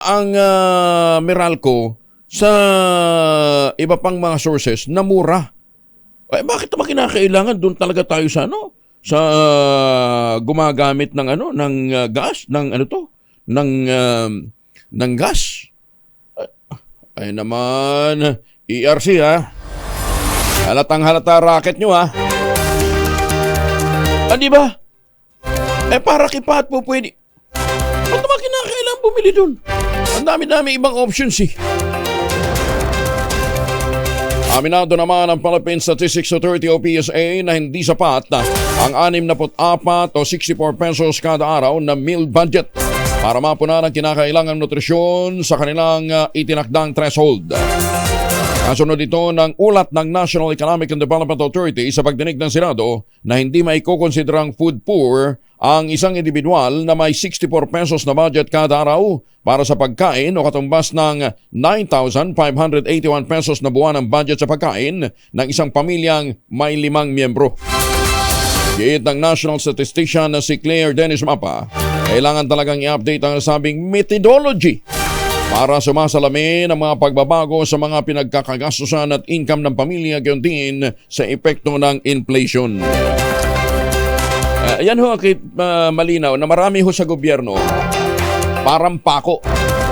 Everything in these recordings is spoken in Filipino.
ang Meralco sa iba pang mga sources na mura. Eh, bakit naman kinakailangan doon talaga tayo sa sa gumagamit ng gas, ng gas. Ay naman, ERC ha. Halatang halata racket nyo ha. Di ba? Para kipat po pwede. Ba't naman kinakailangan bumili doon? Ang dami-dami ibang options eh. Aminado naman ang Philippine Statistics Authority o PSA na hindi sapat ang 64 o 64 pesos kada araw na meal budget para mapunan ang kinakailangang nutrisyon sa kanilang itinakdang threshold. Kasunod ito ng ulat ng National Economic and Development Authority sa pagdinig ng Senado na hindi maikukonsiderang food poor ang isang individual na may 64 pesos na budget kada araw para sa pagkain o katumbas ng 9,581 pesos na buwan ang budget sa pagkain ng isang pamilyang may 5 miyembro. Giit ng National Statistician na si Claire Dennis Mapa, kailangan talagang i-update ang nasabing methodology para sumasalamin ang mga pagbabago sa mga pinagkakagastusan at income ng pamilya gayon din sa epekto ng inflation. Yan ho, malinaw na marami ho sa gobyerno parang pako.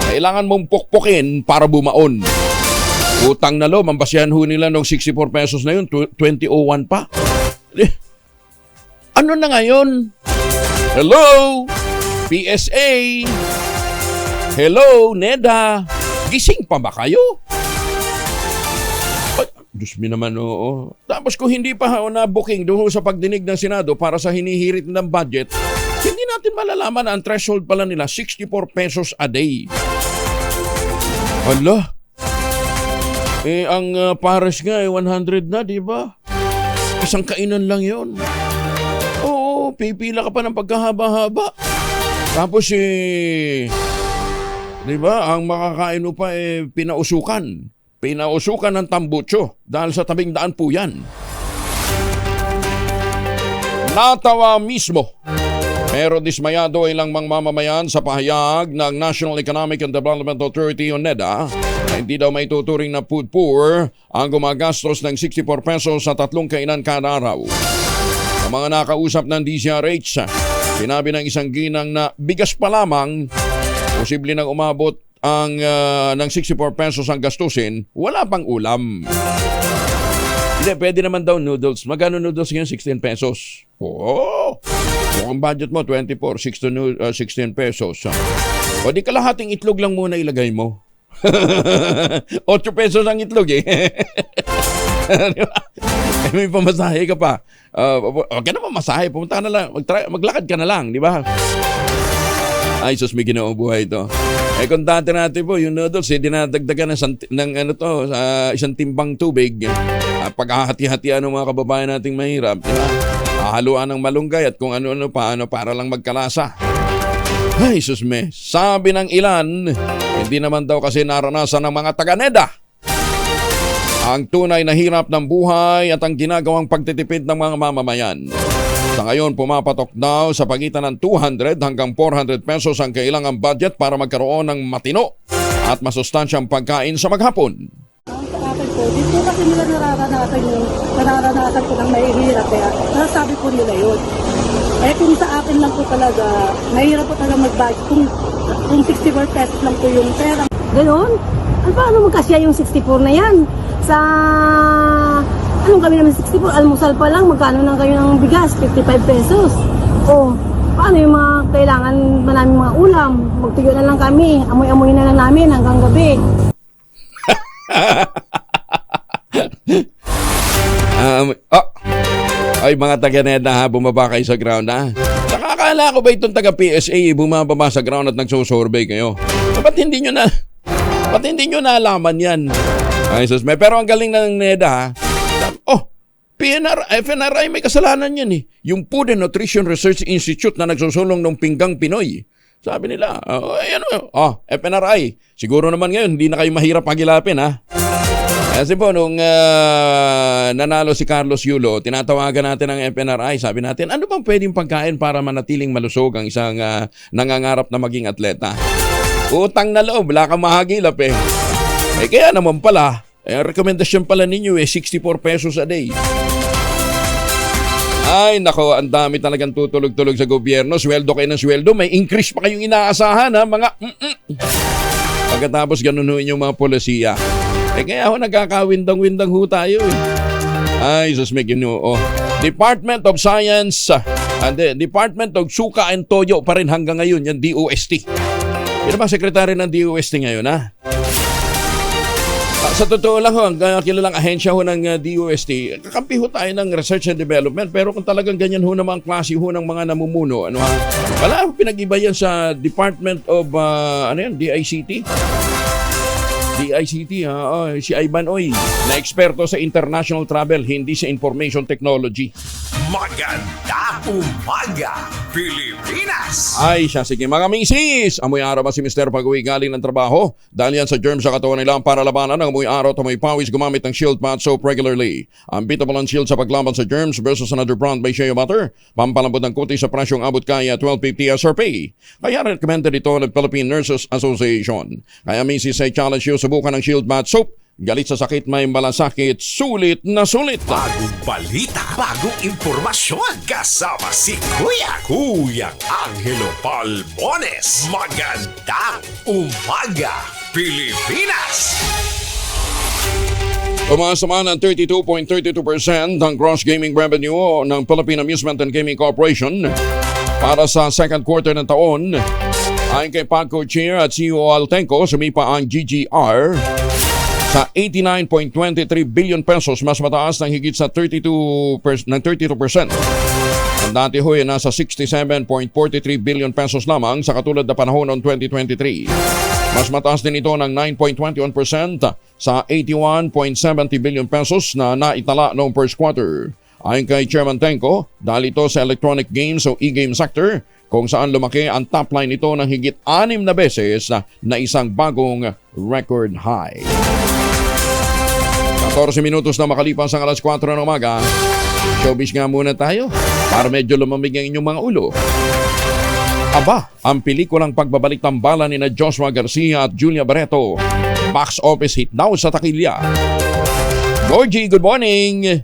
Kailangan mong pukpukin para bumaon. Utang na loob, ang basihan ho nila ng 64 pesos na yun, 2001 pa. Ano na ngayon? Hello? PSA? Hello, NEDA? Gising pa ba kayo? Diyos mi naman, oo. Tapos kung hindi pa na booking doon sa pagdinig ng Senado para sa hinihirit ng budget, hindi natin malalaman na ang threshold pala nila 64 pesos a day. Hala? Ang pares nga 100 na, di ba? Isang kainan lang yon. Oo, pipila ka pa ng pagkahaba-haba. Tapos di ba, ang makakain mo pa pinausukan. Pinausukan ng tambutso dahil sa tabing daan po yan. Natawa mismo. Pero dismayado ilang mamamayan sa pahayag ng National Economic and Development Authority o NEDA na hindi daw may tuturing na food poor ang gumagastos ng 64 pesos sa 3 kainan kada araw. Sa mga nakausap ng DZRH, sinabi ng isang ginang na bigas pa lamang, posible nang umabot ang ng 64 pesos ang gastusin, wala pang ulam. Hindi, pwede naman daw noodles. Magkano noodles ngayon? 16 pesos. Oo. Kung ang budget mo, 24, 16 pesos. O di kalahating itlog lang muna ilagay mo. 8 pesos ang itlog eh. May pamasahe ka pa. Huwag ka na pamasahe. Pumunta ka na lang. Maglakad ka na lang, di ba? Ay, sus, may ginoong buhay ito. Kung dati natin po, yung noodles, dinadagdagan ng isang timbang tubig. Paghahati-hatian ng mga kababayan nating mahirap. Diba? Hahaluan ng malunggay at kung ano-ano pa, para lang magkalasa. Ay, sus, me. Sabi ng ilan, hindi naman daw kasi naranasan ng mga taga-NEDA ang tunay na hirap ng buhay at ang ginagawang pagtitipid ng mga mamamayan. Sa ngayon, pumapatok daw sa pagitan ng 200 hanggang 400 pesos ang kailangang budget para magkaroon ng matino at masustansyang pagkain sa maghapon. Sa akin po, di po kasi nila nararanasan ko ng mahihirap. Kaya nasasabi po nila yun. Kung sa akin lang po talaga, mahirap po talaga mag-budget. Kung 64 pesos lang po yung pera. Ganon? Paano magkasya yung 64 na yan? Anong kami naman 64? Almusal pa lang, magkano lang kayo ng bigas? 55 pesos. O, paano yung mga kailangan ba namin mga ulam? Magtuyo na lang kami, amoy-amoy na lang namin hanggang gabi. Ay mga taga-NEDA ha, bumaba kayo sa ground ha. Nakakala ko ba itong taga-PSA bumababa sa ground at nagsusurvey kayo? Ba't hindi nyo nalaman yan? Ay, sus, pero ang galing ng NEDA ha. FNRI may kasalanan yan eh. Yung Food and Nutrition Research Institute na nagsusulong ng Pinggang Pinoy. Sabi nila, FNRI, siguro naman ngayon hindi na kayo mahirap pagilapin ha. Kasi po nung nanalo si Carlos Yulo, tinatawagan natin ang FNRI. Sabi natin, ano bang pwedeng pagkain para manatiling malusog ang isang nangangarap na maging atleta? Utang na loob, wala kang mahagilap eh. Kaya naman pala, rekomendasyon pala ninyo 64 pesos a day. Ay, nako, ang dami talagang tutulog-tulog sa gobyerno. Sweldo kayo ng sweldo, may increase pa kayong inaasahan ha, mga Pagkatapos ganun ho yung mga polisiya. Kaya ho, nagkakawindang-windang ho tayo eh. Ay, sus, may ginoo. Department of Science and Department of Suka and Toyo pa rin hanggang ngayon, yung DOST. Yun ba, sekretary ng DOST ngayon ha? Sa totoo lang ho, ang kilalang ahensya ho ng DOST, kakampi ho tayo ng research and development, pero kung talagang ganyan ho naman ang klase ho ng mga namumuno, ano ha? Wala ho pinag-iba yan sa Department of, DICT? DICT, si Ivan Oy, na eksperto sa international travel, hindi sa information technology. Maganda umaga, Pilipinas! Ay siya, sige mga misis! Amoy araw ba si Mr. pag-uwi galing ng trabaho? Dahil yan sa germs sa katawan nila para labanan ang amoy araw at amoy pawis gumamit ng Shield Bath Soap regularly. Ang beatable ang Shield sa paglaban sa germs versus another brand by Shea Butter. Pampalambot ng kuti sa prasyong abot kaya 12.50 SRP. Kaya recommended ito ng Philippine Nurses Association. Kaya misis, ay challenge you, subukan ng Shield Bath Soap. Galit sa sakit, may malasakit, sulit na sulit. Bagong balita, bagong impormasyon. Kasama si Kuyang Angelo Palmones. Magandang umaga, Pilipinas! Umasama ng 32.32% ang gross gaming revenue ng Philippine Amusement and Gaming Corporation para sa second quarter ng taon. Ayon kay PAGCO Chair at CEO Altenco, sumipa ang GGR sa 89.23 billion pesos, mas mataas ng higit sa 32%. Ang dati ho ay nasa 67.43 billion pesos lamang sa katulad na panahon noong 2023. Mas mataas din ito ng 9.21% sa 81.70 billion pesos na naitala noong first quarter. Ayon kay Chairman Tenco, dahil ito sa electronic games o e-game sector, kung saan lumaki ang top line nito ng higit 6 na beses na isang bagong record high. 14 minutos na makalipas ang alas 4 ng umaga. Showbiz nga muna tayo para medyo lumamig ang inyong mga ulo. Aba, ang pelikulang pagbabalik tambala ni na Joshua Garcia at Julia Barreto. Box office hit daw sa takilya. Gorgie, good morning!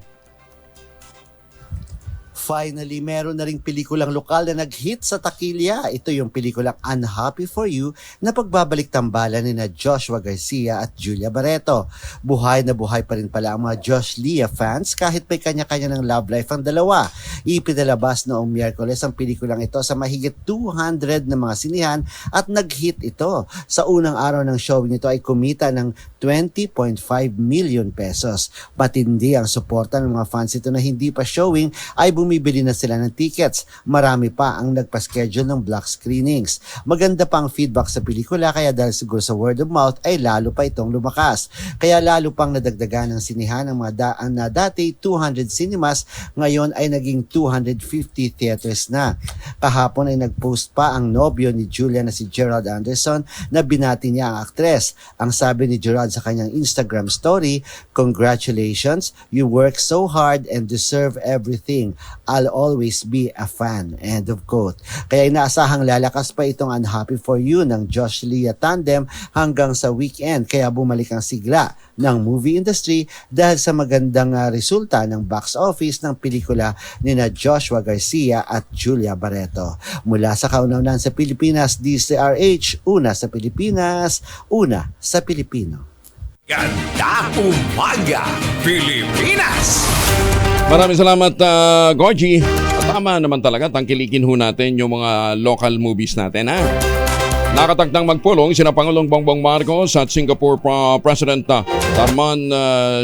Finally, meron na ring pelikulang lokal na nag-hit sa takilya. Ito yung pelikulang Unhappy for You na pagbabalik tambalan ni na Joshua Garcia at Julia Barreto. Buhay na buhay pa rin pala ang mga Josh Leah fans kahit may kanya-kanya ng love life ang dalawa. Ipinalabas noong Miyerkules ang pelikulang ito sa mahigit 200 na mga sinihan at nag-hit ito. Sa unang araw ng showing nito ay kumita ng 20.5 million pesos. Matindi ang suporta ng mga fans ito na hindi pa showing ay bumibili na sila ng tickets. Marami pa ang nagpa-schedule ng block screenings. Maganda pa ang feedback sa pelikula kaya dahil siguro sa word of mouth ay lalo pa itong lumakas. Kaya lalo pang nadagdagan ng sinihan ng mga na dati 200 cinemas ngayon ay naging 250 theaters na. Kahapon ay nag-post pa ang nobyo ni Julia na si Gerald Anderson na binati niya ang aktres. Ang sabi ni Gerald sa kanyang Instagram story, "Congratulations, you work so hard and deserve everything. I'll always be a fan." End of quote. Kaya inaasahang lalakas pa itong Unhappy for You ng Josh Leah tandem hanggang sa weekend. Kaya bumalik ang sigla ng movie industry dahil sa magandang resulta ng box office ng pelikula ni na Joshua Garcia at Julia Barreto. Mula sa kauna-unahan sa Pilipinas, DZRH, una sa Pilipinas, una sa Pilipino. Ganda umaga, Pilipinas! Maraming salamat, Gorgie. Tama naman talaga, tangkilikin ho natin yung mga local movies natin, ha? Nakataktang magpulong sina Pangulong Bongbong Marcos at Singapore President Tharman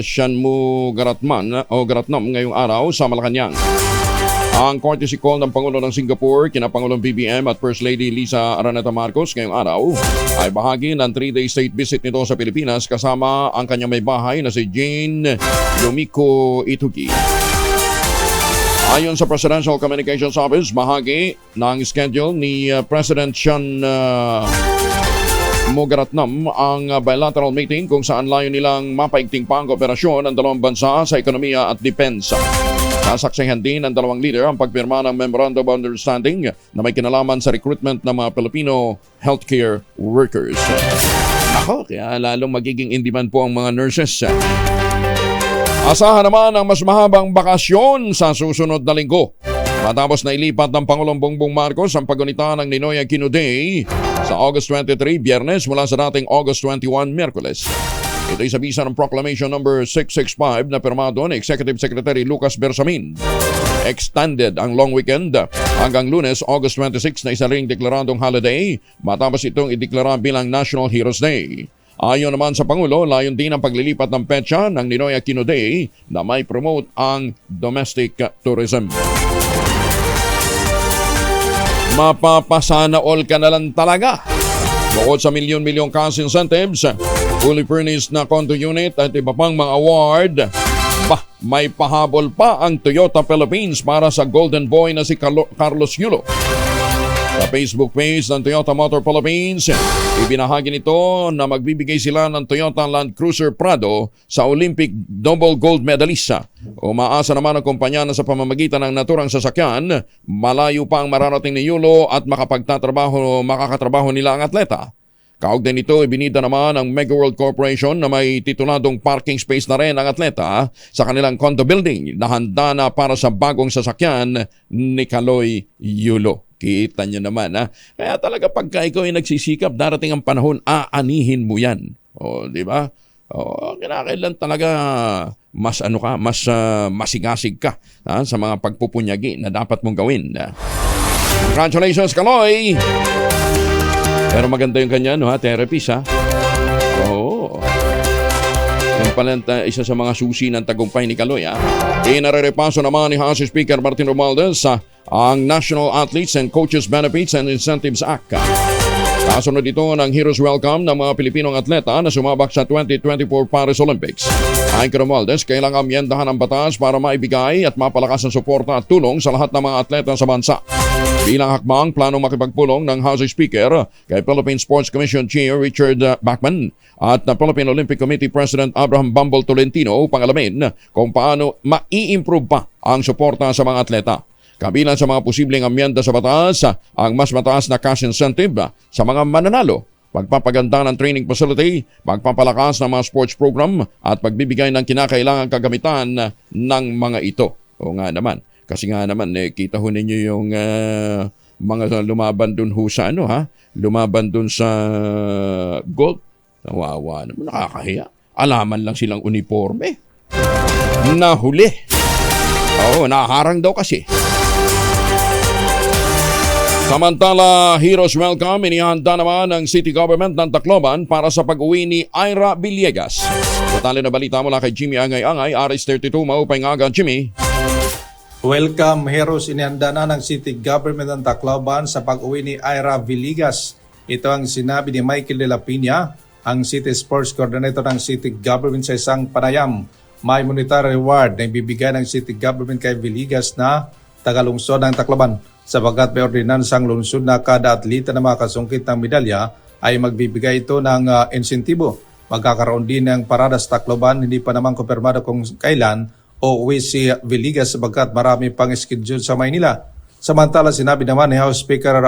Shanmugaratnam ngayong araw sa Malacanang. Ang courtesy call ng Pangulo ng Singapore, kina Pangulong BBM at First Lady Liza Araneta Marcos ngayong araw ay bahagi ng 3-day state visit nito sa Pilipinas kasama ang kanyang may bahay na si Jane Yumiko Ituki. Ayon sa Presidential Communications Office, bahagi ng schedule ni President Shan Mugaratnam ang bilateral meeting kung saan layo nilang mapaigting pa ang kooperasyon ng dalawang bansa sa ekonomiya at depensa. Nasaksihan din ng dalawang leader ang pagpirma ng Memorandum of Understanding na may kinalaman sa recruitment ng mga Filipino healthcare workers. Ako, kaya lalong magiging in-demand po ang mga nurses. Asahan naman ang mas mahabang bakasyon sa susunod na linggo. Matapos na ilipat ng Pangulong Bongbong Marcos ang paggunita ng Ninoy Aquino Day sa August 23, Biyernes mula sa dating August 21, Miyerkules. Ito'y sa bisa ng Proclamation number 665 na pirmado ni Executive Secretary Lucas Bersamin. Extended ang long weekend hanggang Lunes, August 26 na isa ring deklaradong holiday matapos itong ideklara bilang National Heroes Day. Ayon naman sa Pangulo, layon din ang paglilipat ng petsa ng Ninoy Aquino Day na may promote ang domestic tourism. Mapapasana all ka na lang talaga. Bukod sa milyon-milyong cash incentives, fully furnished na condo unit at iba pang mga award, may pahabol pa ang Toyota Philippines para sa Golden Boy na si Carlos Yulo. Sa Facebook page ng Toyota Motor Philippines, ibinahagi nito na magbibigay sila ng Toyota Land Cruiser Prado sa Olympic double gold medalista. Umaasa naman ang kumpanya na sa pamamagitan ng naturang sasakyan, malayo pa ang mararating ni Yulo at makakatrabaho nila ang atleta. Kaugnay nito, ibinida naman ng Mega World Corporation na may tituladong parking space na rin ang atleta sa kanilang condo building na handa na para sa bagong sasakyan ni Kaloy Yulo. Kita nyo naman, ha? Kaya talaga pagka ikaw ay nagsisikap, darating ang panahon, aanihin mo yan. O, di ba? O, kinakailan talaga mas masigasig ka sa mga pagpupunyagi na dapat mong gawin. Congratulations, Kaloy! Pero maganda yung kanya, therapist, ha? Oo. Yan pala isa sa mga susi ng tagumpay ni Kaloy, ha? Inarerepaso naman ni House Speaker Martin Romualdez ang National Athletes and Coaches Benefits and Incentives Act. Kasunod ito ng Heroes Welcome ng mga Pilipinong atleta na sumabak sa 2024 Paris Olympics. Ayon kay Romualdez, kailangang amyendahan ang batas para maibigay at mapalakas ang suporta at tulong sa lahat ng mga atleta sa bansa. Bilang hakbang, planong makipagpulong ng House Speaker kay Philippine Sports Commission Chair Richard Bachman at Philippine Olympic Committee President Abraham Bumble Tolentino upang alamin kung paano mai-improve pa ang suporta sa mga atleta. Kabilang sa mga posibleng amyenda sa batas, ang mas mataas na cash incentive sa mga mananalo, pagpapaganda ng training facility, pagpapalakas ng mga sports program at pagbibigay ng kinakailangang kagamitan ng mga ito. O nga naman, kasi nga naman kita ho ninyo yung mga lumaban dun ho sa lumaban dun sa gold. Nawawa naman, nakakahiya. Alaman lang silang uniforme. Nahuli. Oo, naharang daw kasi. Samantala, Heroes Welcome, inihanda naman ng City Government ng Tacloban para sa pag-uwi ni Ira Villegas. Detalye na balita mula kay Jimmy Angay-Angay, RS32, maupay nga agad, Jimmy. Welcome, Heroes. Inihanda na ng City Government ng Tacloban sa pag-uwi ni Ira Villegas. Ito ang sinabi ni Michael de la Piña, ang City Sports Coordinator ng City Government sa isang panayam. May monetary reward na ibibigay ng City Government kay Villegas na tagalungsod ng Tacloban. Sabagat may ordinansang lungsod na kada atleta na makasungkit ng medalya ay magbibigay ito ng insentibo. Magkakaroon din ng parada sa Tacloban, hindi pa naman kumpirmado kung kailan o uwi si Villegas sabagat marami pang schedule sa Maynila. Samantala, sinabi naman ni House Speaker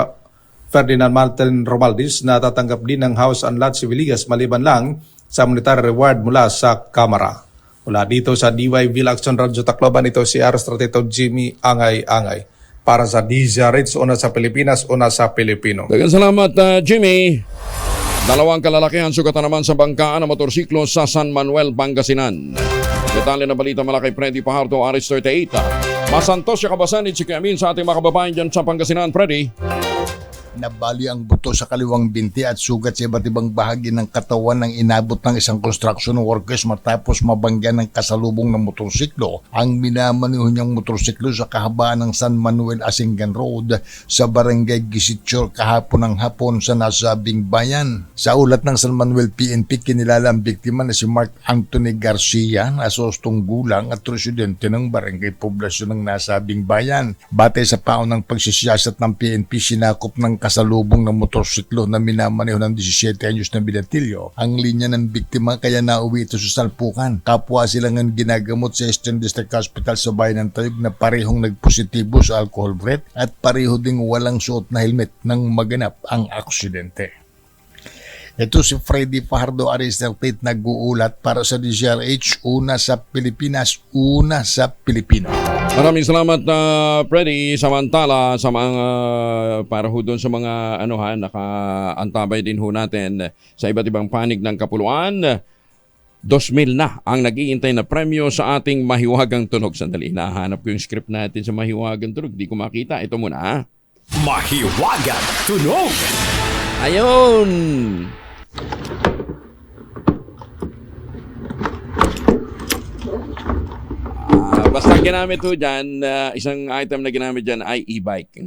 Ferdinand Martin Romualdez na tatanggap din ng House and Lot si Villegas maliban lang sa monetary reward mula sa Kamara. Mula dito sa DYV Action Radio Tacloban, ito si RS32 Jimmy Angay-Angay. Para sa DZRH, una sa Pilipinas, una sa Pilipino. Dagan salamat, Jimmy. Dalawang kalalakihan sugatan naman sa bangkaan ng motorsiklo sa San Manuel, Pangasinan. Detalye na balita mula kay Freddy Pajardo, RS38. Masantos siya kabasan ni Chikamin sa ating mga kababayan dyan sa Pangasinan, Freddy. Nabali ang buto sa kaliwang binti at sugat sa iba't ibang bahagi ng katawan ng inabot ng isang construction workers matapos mabangga ng kasalubong ng motorsiklo ang minamaneho niyang motorsiklo sa kahabaan ng San Manuel Asingan Road sa Barangay Gisitsur kahapon ng hapon sa nasabing bayan. Sa ulat ng San Manuel PNP, kinilala ang biktima na si Mark Anthony Garcia na 60 gulang at residente ng barangay poblasyon ng nasabing bayan. Batay sa paunang pagsisiyasat ng PNP, sinakop ng kasalubong ng motorsiklo na minamaneho ng 17 anyos na binatilyo ang linya ng biktima kaya nauwi ito sa salpukan. Kapwa silang ginagamot sa Eastern District Hospital sa bayan ng Tayug na parehong nagpositibo sa alcohol breath at pareho ding walang suot na helmet nang maganap ang aksidente. Ito si Freddy Fajardo Aristartate nag-uulat para sa DZRH, una sa Pilipinas, una sa Pilipino. Maraming salamat Freddy. Samantala sa mga para ho doon sa mga nakaantabay din ho natin sa iba't ibang panig ng kapuluan. 2,000 na ang nag-iintay na premyo sa ating Mahiwagang Tunog. Sandali, nahanap ko yung script natin sa Mahiwagang Tunog. Di ko makita. Ito muna ha. Mahiwagang Tunog. Ayun! Basta ginamit ho dyan, isang item na ginamit dyan ay e-bike.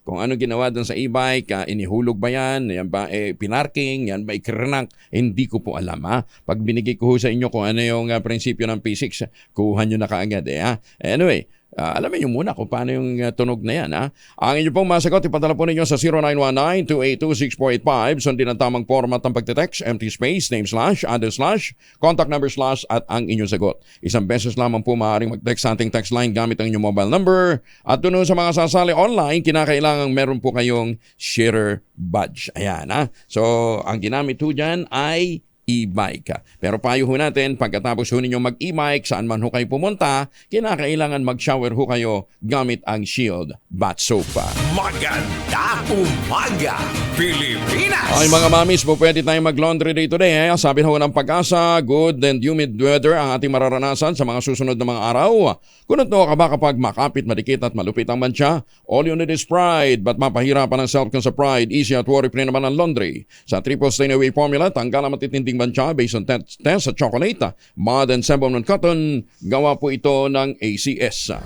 Kung ano ginawa dun sa e-bike, inihulog ba yan? Yan ba pinarking? Yan ba ikrenak? Hindi ko po alam ha. Pag binigay ko ho sa inyo kung ano yung prinsipyo ng P6, kuha nyo na kaagad ha. Anyway, alamin nyo muna kung paano yung tunog na yan ha. Ang inyo pong masagot, ipadala po ninyo sa 0919-282-6485. Sundin ang tamang format ng pagte-text, empty space, name slash, address slash, contact number slash at ang inyong sagot. Isang beses lamang po maaaring mag-text sa ating text line gamit ang inyong mobile number. At doon sa mga sasali online, kinakailangan meron po kayong sharer badge. Ayan ha. So, ang ginamit po dyan ay e-bike. Pero payo ho natin, pagkatapos ho ninyo mag-e-bike, saan man ho kayo pumunta, kinakailangan mag-shower ho kayo gamit ang Shield Bath Soap. Maganda umaga, Pilipinas! Ay mga mamis, po pwede tayong mag-laundry day today. Sabi ho ng Pag-asa, good and humid weather ang ating mararanasan sa mga susunod na mga araw. Kunot no ka ba kapag makapit, madikit at malupit ang mantsa? All you need is pride, but mapahirapan ang self-con sa pride, easy at worry-free naman ang laundry. Sa triple stain away formula, tanggal ang matitinding mantsa based on test sa chocolate, mud and sebum ng cotton. Gawa po ito ng ACS.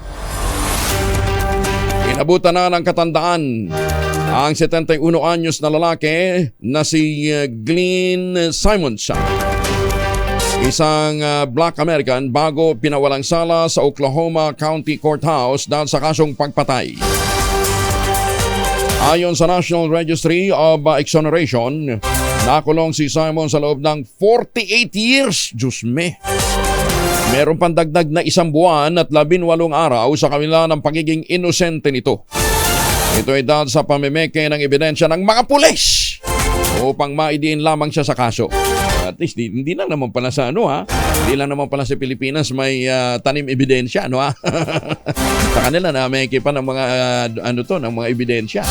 Inabutan na ng katandaan ang 71 anyos na lalaki na si Glenn Simons. Isang Black American bago pinawalang sala sa Oklahoma County Courthouse dahil sa kasong pagpatay. Ayon sa National Registry of Exoneration, nakulong si Simon sa loob ng 48 years. Diyos me. Meron pang dagdag na 1 buwan at 18 araw sa kabila ng pagiging inosente nito. Ito ay dahil sa pamimeke ng ebidensya ng mga pulis upang maidiin lamang siya sa kaso. At least hindi lang naman pala sa hindi lang naman pala sa Pilipinas may tanim ebidensya sa kanila na may ekipa ng mga ng mga ebidensya.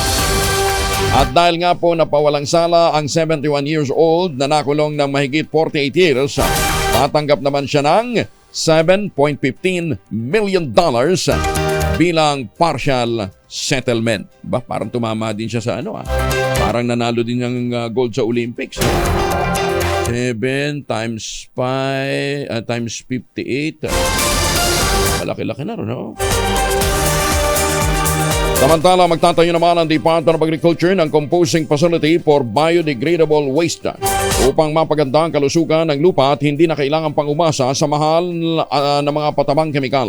At dahil nga po napawalang sala ang 71 years old na nakulong ng mahigit 48 years, tatanggap naman siya ng $7.15 million bilang partial settlement. Parang tumama din siya sa parang nanalo din ng gold sa Olympics. 7 times 5 times 58. Malaki-laki na rin, no? Samantala, magtatayo naman ang Department of Agriculture ng composting facility for biodegradable waste upang mapaganda ang kalusugan ng lupa at hindi na kailangan pang umasa sa mahal na mga patabang kemikal.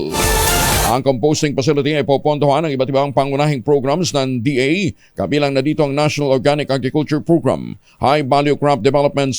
Ang composting facility ay popondohan ng iba't ibang pangunahing programs ng DA, kabilang na dito ang National Organic Agriculture Program, High Value Crop Development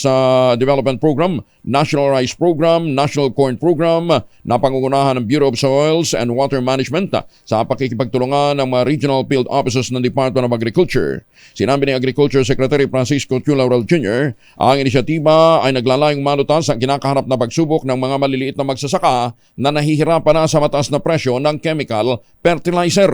Program, National Rice Program, National Corn Program, na pangungunahan ng Bureau of Soils and Water Management sa pakikipagtulungan ng mga regional field offices ng Department of Agriculture. Sinabi ni Agriculture Secretary Francisco Q. Laurel Jr., ang inisyatiba ay naglalayong malutas sa kinakaharap na pagsubok ng mga maliliit na magsasaka na nahihirapan na sa mataas na presyo ng chemical fertilizer.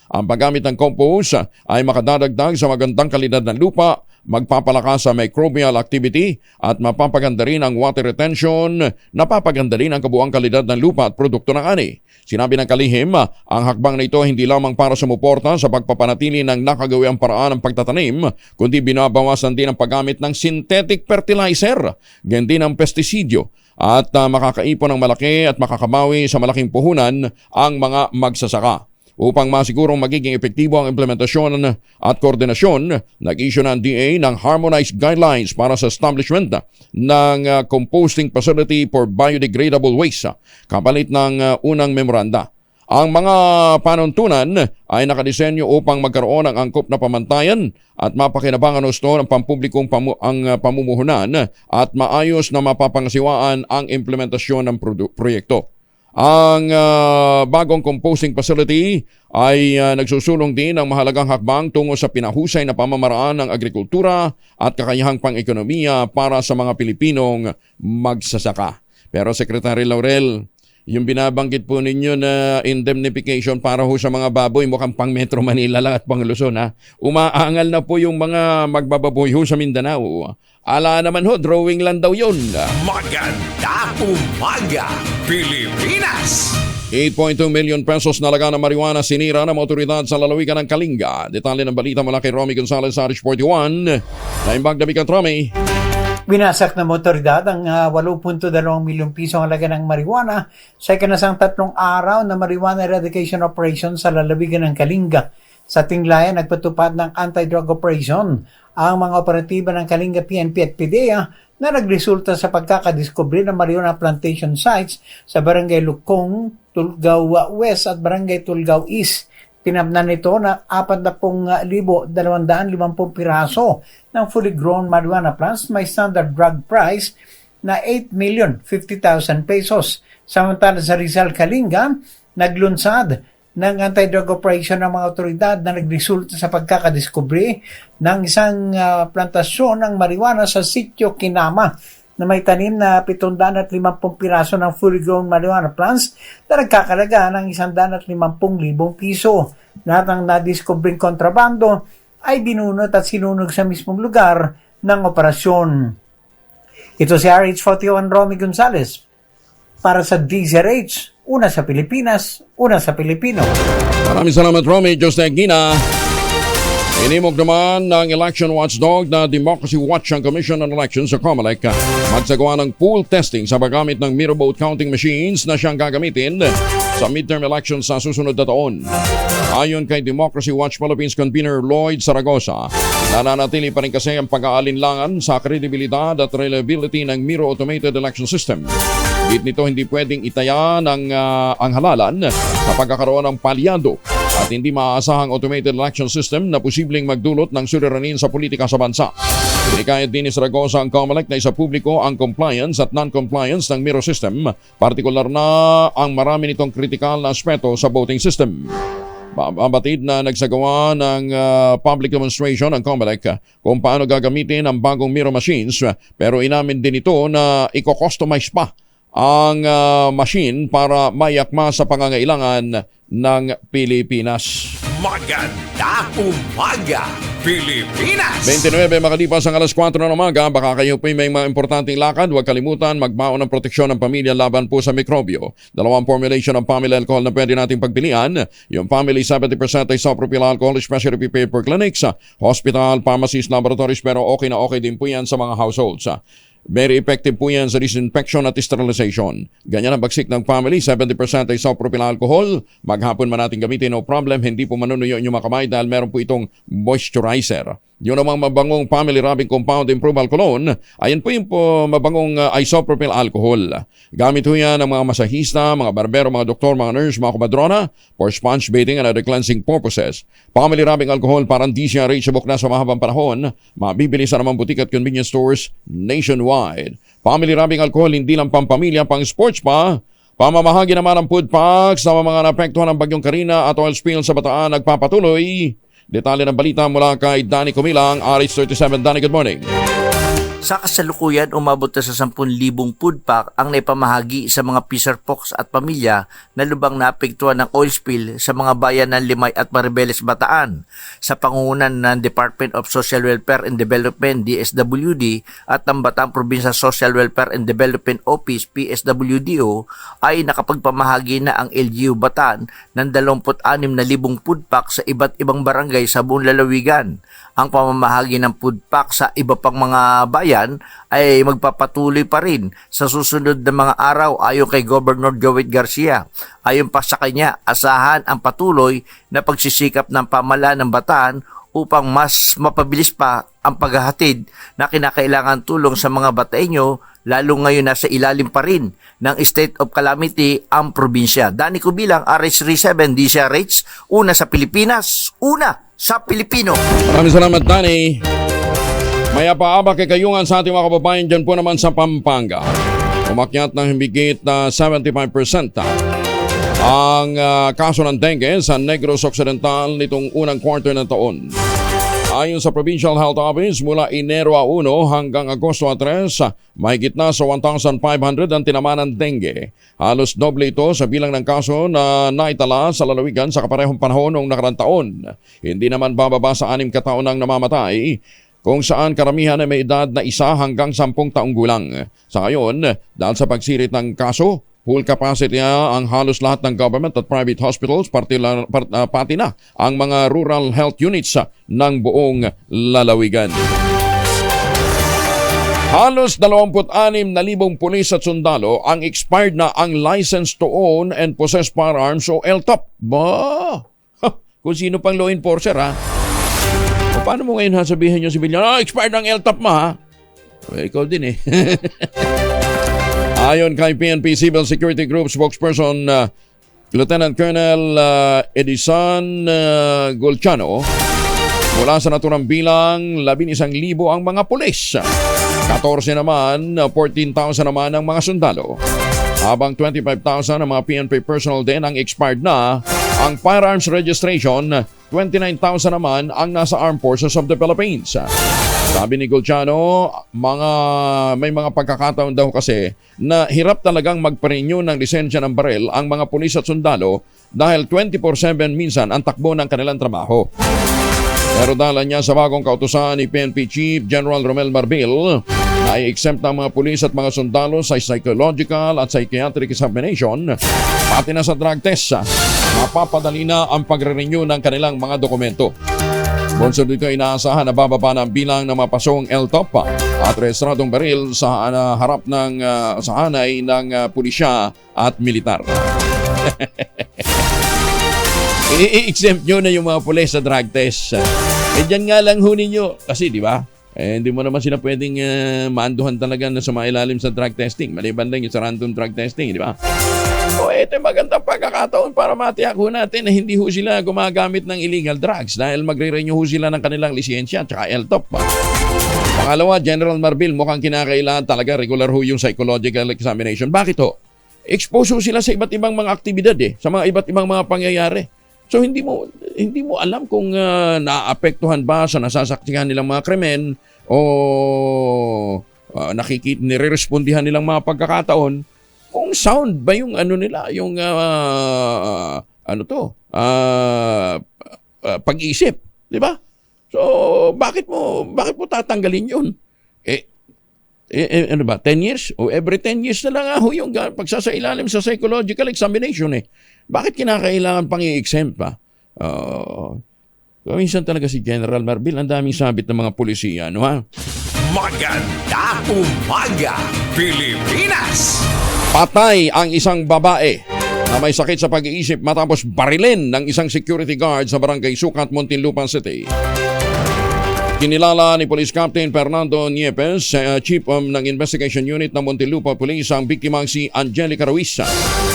Ang paggamit ng compost ay makadadagdag sa magandang kalidad ng lupa, magpapalakas sa microbial activity at mapapaganda rin ang water retention, napapaganda rin ang kabuang kalidad ng lupa at produkto ng ani. Sinabi ng kalihim, ang hakbang na ito hindi lamang para sumuporta sa pagpapanatili ng nakagawiang paraan ng pagtatanim, kundi binabawasan din ang paggamit ng synthetic fertilizer, ganyan din ang pestisidyo, at makakaipon ng malaki at makakabawi sa malaking puhunan ang mga magsasaka. Upang masigurong magiging epektibo ang implementasyon at koordinasyon, nag-issue ng DA ng harmonized guidelines para sa establishment ng composting facility for biodegradable waste, kapalit ng unang memoranda. Ang mga panuntunan ay nakadisenyo upang magkaroon ng angkop na pamantayan at mapakinabangan gusto ng pampublikong pamumuhunan at maayos na mapapangasiwaan ang implementasyon ng proyekto. Ang bagong composting facility ay nagsusulong din ng mahalagang hakbang tungo sa pinahusay na pamamaraan ng agrikultura at kakayahang pang-ekonomiya para sa mga Pilipinong magsasaka. Pero Secretary Laurel, yung binabanggit po ninyo na indemnification para ho sa mga baboy, mukhang pang Metro Manila lang at pang Luzon, ha? Umaangal na po yung mga magbababoy ho sa Mindanao. Ala naman ho, drawing lang daw yun. Maganda umaga, Pilipinas! 8.2 million pesos na laga ng marijuana sinira ng mga otoridad sa lalawigan ng Kalinga. Detalye ng balita mula kay Romy Gonzalez sa RH 41. Naimbag na bigat, Romy. Winasak ng otoridad ang 8.2 milyong piso ang halaga ng marijuana sa ikanasang 3 araw na marijuana eradication operation sa lalawigan ng Kalinga. Sa tinglayan, nagpatupad ng anti-drug operation ang mga operatiba ng Kalinga PNP at PDEA na nagresulta sa pagkakadiskubre ng marijuana plantation sites sa Barangay Lukong, Tulgao West at Barangay Tulgao East. Tinabnan nito na 40,250 piraso ng fully grown marijuana plants may standard drug price na 8,050,000 pesos. Samantala sa Rizal, Kalinga, naglunsad ng anti-drug operation ng mga otoridad na nagresulta sa pagkakadiskubre ng isang plantasyon ng marijuana sa sitio Kinama na may tanim na 750 piraso ng fully grown marijuana plants na nagkakalaga ng 150,000 piso. Lahat ng nadiskubring kontrabando ay binunot at sinunog sa mismong lugar ng operasyon. Ito si RH41 Romy Gonzalez para sa DZRH, una sa Pilipinas, una sa Pilipino. Maraming salamat, Romy. Diyos na Gina. Inimok naman ng election watchdog na Democracy Watch ang Commission on Elections sa COMELEC magsagawa ng pool testing sa paggamit ng mirror vote counting machines na siyang gagamitin sa midterm elections sa susunod na taon. Ayon kay Democracy Watch Philippines convener Lloyd Zaragoza, nananatili pa rin kasi ang pag-aalinlangan sa kredibilidad at reliability ng mirror automated election system. Bit nito hindi pwedeng itaya ng ang halalan sa pagkakaroon ng palyado at hindi maaasahang automated election system na posibleng magdulot ng suliranin sa politika sa bansa. Inikayat din ni Zaragoza ang COMELEC na isa publiko ang compliance at non-compliance ng mirror system, partikular na ang marami nitong kritikal na aspeto sa voting system. Batid na nagsagawa ng public demonstration ng COMELEC kung paano gagamitin ang bagong mirror machines, pero inamin din ito na i-customize pa ang machine para mayakma sa pangangailangan ng Pilipinas. Maganda umaga, Pilipinas! 29 makalipas ang alas 4 ng umaga, baka kayo po may mga importanteng lakad, huwag kalimutan magbaon ng proteksyon ng pamilya laban po sa mikrobyo. Dalawang formulation ng family alcohol na pwede nating pagpilian. Yung family 70% isopropyl alcohol, especially prepared for clinics, hospital, pharmacies, laboratories, pero okay na okay din po yan sa mga households. Very effective po yan sa disinfection at sterilization. Ganyan ang bagsik ng family, 70% ay isopropyl alcohol. Maghapon man natin gamitin, no problem. Hindi po manunuyo yung mga kamay dahil meron po itong moisturizer. Yung namang mabangong family rubbing compound improved cologne, ayan po yung mabangong isopropyl alcohol. Gamit po yan ng mga masahista, mga barbero, mga doktor, mga nurse, mga kumadrona for sponge bathing and other cleansing purposes. Family rubbing alcohol parang di siya reachable na sa mahabang panahon. Mabibili sa namang butik at convenience stores nationwide. Family rubbing alcohol hindi lang pampamilya, pang sports pa. Pamamahagi naman ang food packs sa mga naapektuhan ng bagyong Karina at oil spill sa Bataan nagpapatuloy. Detalye ng balita mula kay Danny Comilang, RH37. Danny, good morning. Sa kasalukuyan, umabot na sa 10,000 food pack ang naipamahagi sa mga Fisher Folks at pamilya na lubang naapektuhan ng oil spill sa mga bayan ng Limay at Maribeles, Bataan. Sa pangungunan ng Department of Social Welfare and Development, DSWD, at ng Bataan Provincial Social Welfare and Development Office, PSWDO, ay nakapagpamahagi na ang LGU Bataan ng 26,000 food pack sa iba't ibang barangay sa buong lalawigan. Ang pamamahagi ng food pack sa iba pang mga bayan ay magpapatuloy pa rin sa susunod na mga araw ayon kay Governor Joey Garcia. Ayon pa sa kanya, asahan ang patuloy na pagsisikap ng pamahalaan ng Bataan upang mas mapabilis pa ang paghahatid na kinakailangan tulong sa mga Bataeño, lalo ngayon nasa ilalim pa rin ng state of calamity ang probinsya. Danny Kubilang, RH37 DCRH, una sa Pilipinas, una sa Pilipino. Maraming salamat, Danny. May apa-aba kay kayungan sa ating mga kababayan dyan po naman sa Pampanga. Umakyat ng higit na 75% ang kaso ng dengue sa Negros Occidental nitong unang quarter ng taon. Ayon sa Provincial Health Office, mula Enero 1 hanggang Agosto 3, mahigit na sa 1,500 ang tinamaan ng dengue. Halos doble ito sa bilang ng kaso na naitala sa lalawigan sa kaparehong panahon noong nakarang taon. Hindi naman bababa sa 6 kataon ang namamatay, kung saan karamihan ay may edad na 1 hanggang 10 taong gulang. Sa ngayon, dahil sa pagsirit ng kaso, full capacity ang halos lahat ng government at private hospitals, pati na ang mga rural health units ng buong lalawigan. Halos 26,000 pulis at sundalo ang expired na ang license to own and possess firearms o LTOP. Kung sino pang law enforcer O paano mo ngayon sabihin yung civilian, expired ang LTOP mo ikaw din Ayon kay PNP Civil Security Group spokesperson Lieutenant Colonel Edison Golchano, mula sa naturang bilang 11,000 ang mga pulis. 14 naman, 14,000 naman ang mga sundalo. Habang 25,000 ang mga PNP personnel din ang expired na. Ang firearms registration, 29,000 naman ang nasa Armed Forces of the Philippines. Sabi ni Golchano, may mga pagkakataon daw kasi na hirap talagang magpa-renew ng lisensya ng baril ang mga pulis at sundalo dahil 24/7 minsan ang takbo ng kanilang trabaho. Pero dahil niya sa bagong kautusan ni PNP Chief General Romel Marbil na i-exempt ng mga pulis at mga sundalo sa psychological at psychiatric examination, pati na sa drug test, mapapadali na ang pagre-renew ng kanilang mga dokumento. Bonsod dito inaasahan na bababa ng bilang ng mapasong LTOP at rehistradong baril sa harap ng sa hanay ng pulisya at militar. I-exempt nyo na yung mga pulis sa drug test. Dyan nga lang hunin nyo. Kasi di ba? Hindi mo naman sila pwedeng maanduhan talaga na sumailalim sa drug testing. Maliban lang yung sa random drug testing, di ba? Ito magandang pagkakataon para matiyak ho natin na hindi ho sila gumagamit ng illegal drugs dahil magre-renew ho sila ng kanilang lisensya at saka LTOP. Pangalawa, General Marbil, mukhang kinakailangan talaga regular ho yung psychological examination. Bakit ho? Expose ho sila sa iba't ibang mga aktibidad sa mga iba't ibang mga pangyayari. So hindi mo alam kung naapektuhan ba sa nasasaksihan nilang mga krimen o nire-respondihan nilang mga pagkakataon kung sound ba yung nila, yung pag-isip, di ba? So bakit mo tatanggalin yun? 10 years? O every 10 years na lang yung pagsasailalim sa psychological examination Bakit kinakailangan pang i-exempt pa? Minsan talaga si General Marbil, ang daming sabit ng mga pulisiya, Maganda umaga, Pilipinas! Patay ang isang babae na may sakit sa pag-iisip matapos barilin ng isang security guard sa barangay Sucat, Muntinlupa City. Kinilala ni Police Captain Fernando Niepes, Chief ng Investigation Unit ng Muntinlupa Police, ang biktimang si Angelica Ruiz,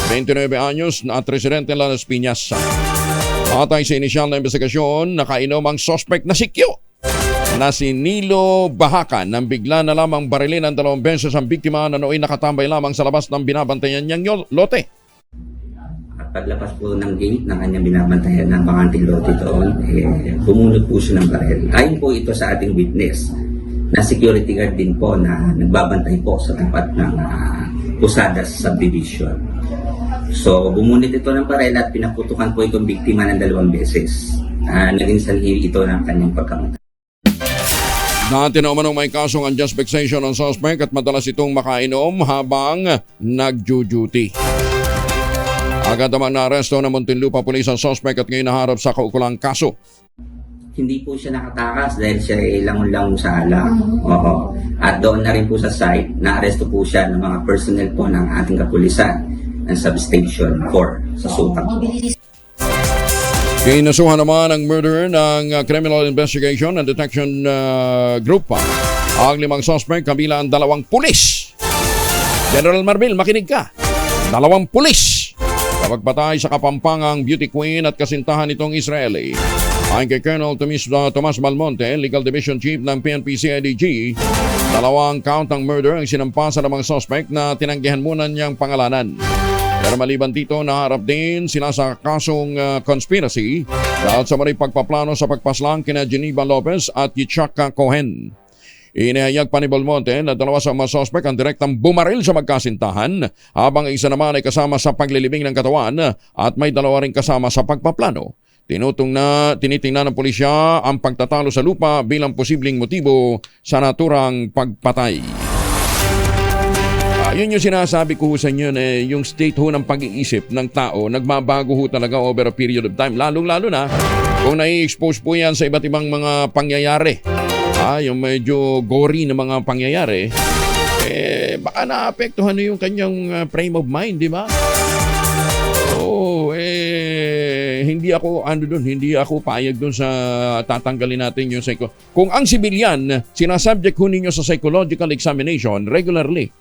29 anyos at residente ng Las Piñas. Patay sa inisyal na investigasyon, nakainom ang suspect na si Q na si Nilo Bahakan nang bigla na lamang barilin ng 2 beses ang biktima na nooy nakatambay lamang sa labas ng binabantayan niyang lote. At paglabas po ng gate ng kanyang binabantayan ng bakanting lote doon, bumunot po siya ng baril. Ayon po ito sa ating witness na security guard din po na nagbabantay po sa tapat ng Posadas Subdivision. So bumunot ito ng baril at pinaputukan po itong biktima ng 2 beses. Naging sanhi ito ng kanyang pagkamatay. Dati na umanong may kasong unjust vexation ng suspect at madalas itong makainom habang nag-duty. Agad naman na-aresto ng Muntinlupa Police ang suspect at ngayon naharap sa kaukulang kaso. Hindi po siya nakatakas dahil siya ay langon-langon sa alam. Oo. At doon na rin po sa site, na-aresto po siya ng mga personnel po ng ating kapulisan ng Substation 4 sa Sucat. Kinasuhan naman ang murder ng Criminal Investigation and Detection Group ang 5 suspect kabilang 2 pulis. General Marbil, makinig ka. 2 pulis sa pagpatay sa Kapampangang beauty queen at kasintahan nitong Israeli. Ayon kay Colonel Tomas Malmonte, Legal Division Chief ng PNP-CIDG, 2 count ng murder ang sinampa sa 2 suspect na tinanggihan muna niyang pangalanan. Pero maliban dito, naharap din sila sa kasong conspiracy dahil sa maring pagpaplano sa pagpaslang kina Geneva Lopez at Yitzhak Cohen. Inihayag pa ni Belmonte na 2 sa mga suspect ang direktang bumaril sa magkasintahan habang isa naman ay kasama sa paglilibing ng katawan at may 2 rin kasama sa pagpaplano. Tinitingnan ng pulisya ang pagtatalo sa lupa bilang posibleng motibo sa naturang pagpatay. Yun yung sinasabi ko sa inyo na yung state ho ng pag-iisip ng tao nagmabago ho talaga over a period of time. Lalong-lalo na kung nai-expose po yan sa iba't ibang mga pangyayari. Yung medyo gory na mga pangyayari, baka naapektuhan yung kanyang frame of mind, di ba? Hindi ako payag doon sa tatanggalin natin yung kung ang civilian, sinasubject ho ninyo sa psychological examination regularly,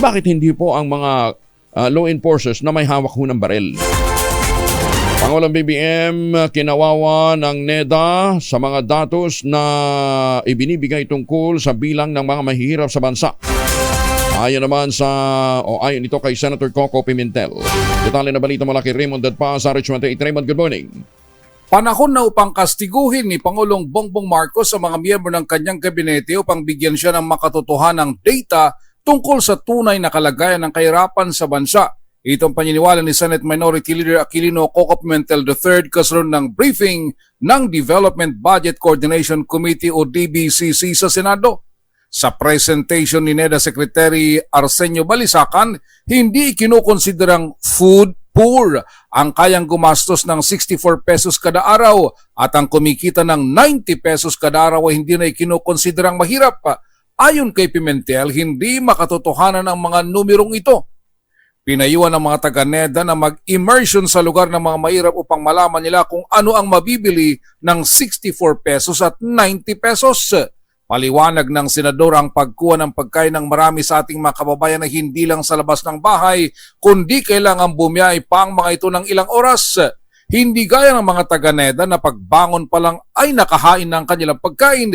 bakit hindi po ang mga law enforcers na may hawak ho ng barel? Pangulong BBM, kinawawa ng NEDA sa mga datos na ibinibigay tungkol sa bilang ng mga mahihirap sa bansa. Ayon ito kay Senator Coco Pimentel. Detalye na balita mula kay Raymond Dadpa sa RH28. Raymond, good morning. Panahon na upang kastiguhin ni Pangulong Bongbong Marcos sa mga miyembro ng kanyang gabinete upang bigyan siya ng makatotohanang data tungkol sa tunay na kalagayan ng kahirapan sa bansa. Itong paniniwala ni Senate Minority Leader Aquilino Coco Pimentel III kasunod ng briefing ng Development Budget Coordination Committee o DBCC sa Senado. Sa presentation ni NEDA Secretary Arsenio Balisacan, hindi kinukonsiderang food poor ang kayang gumastos ng 64 pesos kada araw at ang kumikita ng 90 pesos kada araw ay hindi na ikinukonsiderang mahirap. Ayon kay Pimentel, hindi makatotohanan ang mga numerong ito. Pinayuhan ng mga taga-NEDA na mag-immersion sa lugar ng mga mahirap upang malaman nila kung ano ang mabibili ng 64 pesos at 90 pesos. Paliwanag ng senador ang pagkuha ng pagkain ng marami sa ating mga kababayan na hindi lang sa labas ng bahay, kundi kailangan bumiyay pa ang mga ito ng ilang oras. Hindi gaya ng mga taga-NEDA na pagbangon pa lang ay nakahain ng kanilang pagkain.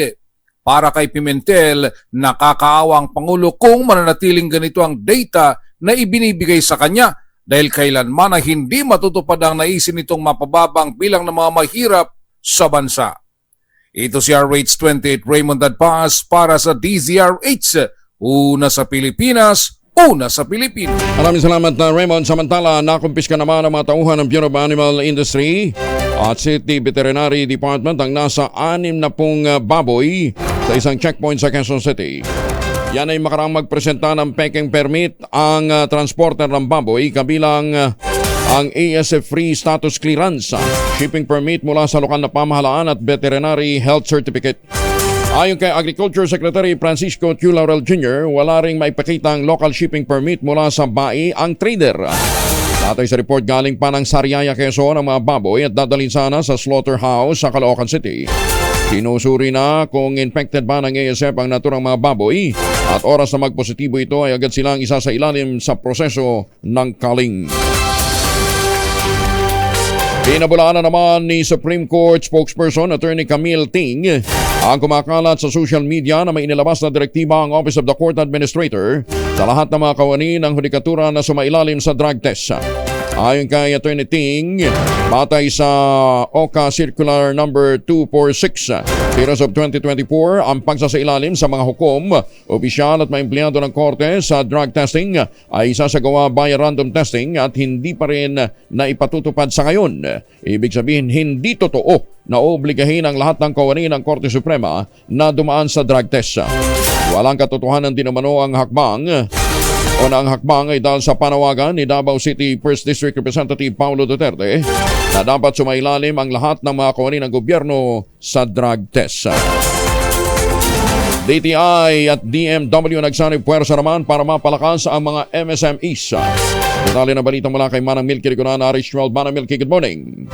Para kay Pimentel, nakakaawa ang Pangulo kung mananatiling ganito ang data na ibinibigay sa kanya dahil kailanman na hindi matutupad ang naisin nitong mapababang bilang ng mga mahirap sa bansa. Ito si RH28 Raymond Dadpas para sa DZRH. Una sa Pilipinas, una sa Pilipinas. Maraming salamat Raymond. Samantala, nakumpiska naman ang mga tauhan ng Bureau of Animal Industry at City Veterinary Department ang nasa 60 baboy sa isang checkpoint sa Quezon City. Yan ay makarang magpresenta ng peking permit ang transporter ng baboy kabilang ang ASF Free Status Clearance, shipping permit mula sa lokal na pamahalaan at veterinary health certificate. Ayon kay Agriculture Secretary Francisco Q. Laurel Jr., wala ring maipakita ang local shipping permit mula sa BAI ang trader. Tatay sa report galing pa ng Sariaya, Quezon ang mga baboy at dadalhin sana sa slaughterhouse sa Caloocan City. Sinusuri na kung infected ba ng ASF ang naturang mga baboy at oras na magpositibo ito ay agad silang isa sa ilalim sa proseso ng culling. Pinabulaan na naman ni Supreme Court spokesperson Attorney Camille Ting ang kumakalat sa social media na may inilabas na direktiba ang Office of the Court Administrator sa lahat ng mga kawani ng hudikatura na sumailalim sa drug test. Ayon kay Attorney Ting, batay sa OCA Circular Number 246, Series of 2024, ang pagsasailalim sa mga hukom, opisyal at mga empleyado ng korte sa drug testing ay isasagawa by random testing at hindi pa rin na ipatutupad sa ngayon. Ibig sabihin, hindi totoo na obligahin ang lahat ng kawani ng Korte Suprema na dumaan sa drug test. Walang katotohanan din naman ang hakbang ay dahil sa panawagan ni Davao City 1st District Representative Paulo Duterte na dapat sumailalim ang lahat ng mga kawani ng gobyerno sa drug test. DTI at DMW nagsanib puwersa naman para mapalakas ang mga MSMEs. Detalye na balita mula kay Manang Milky Riconan, RH12. Manang Milky, good morning.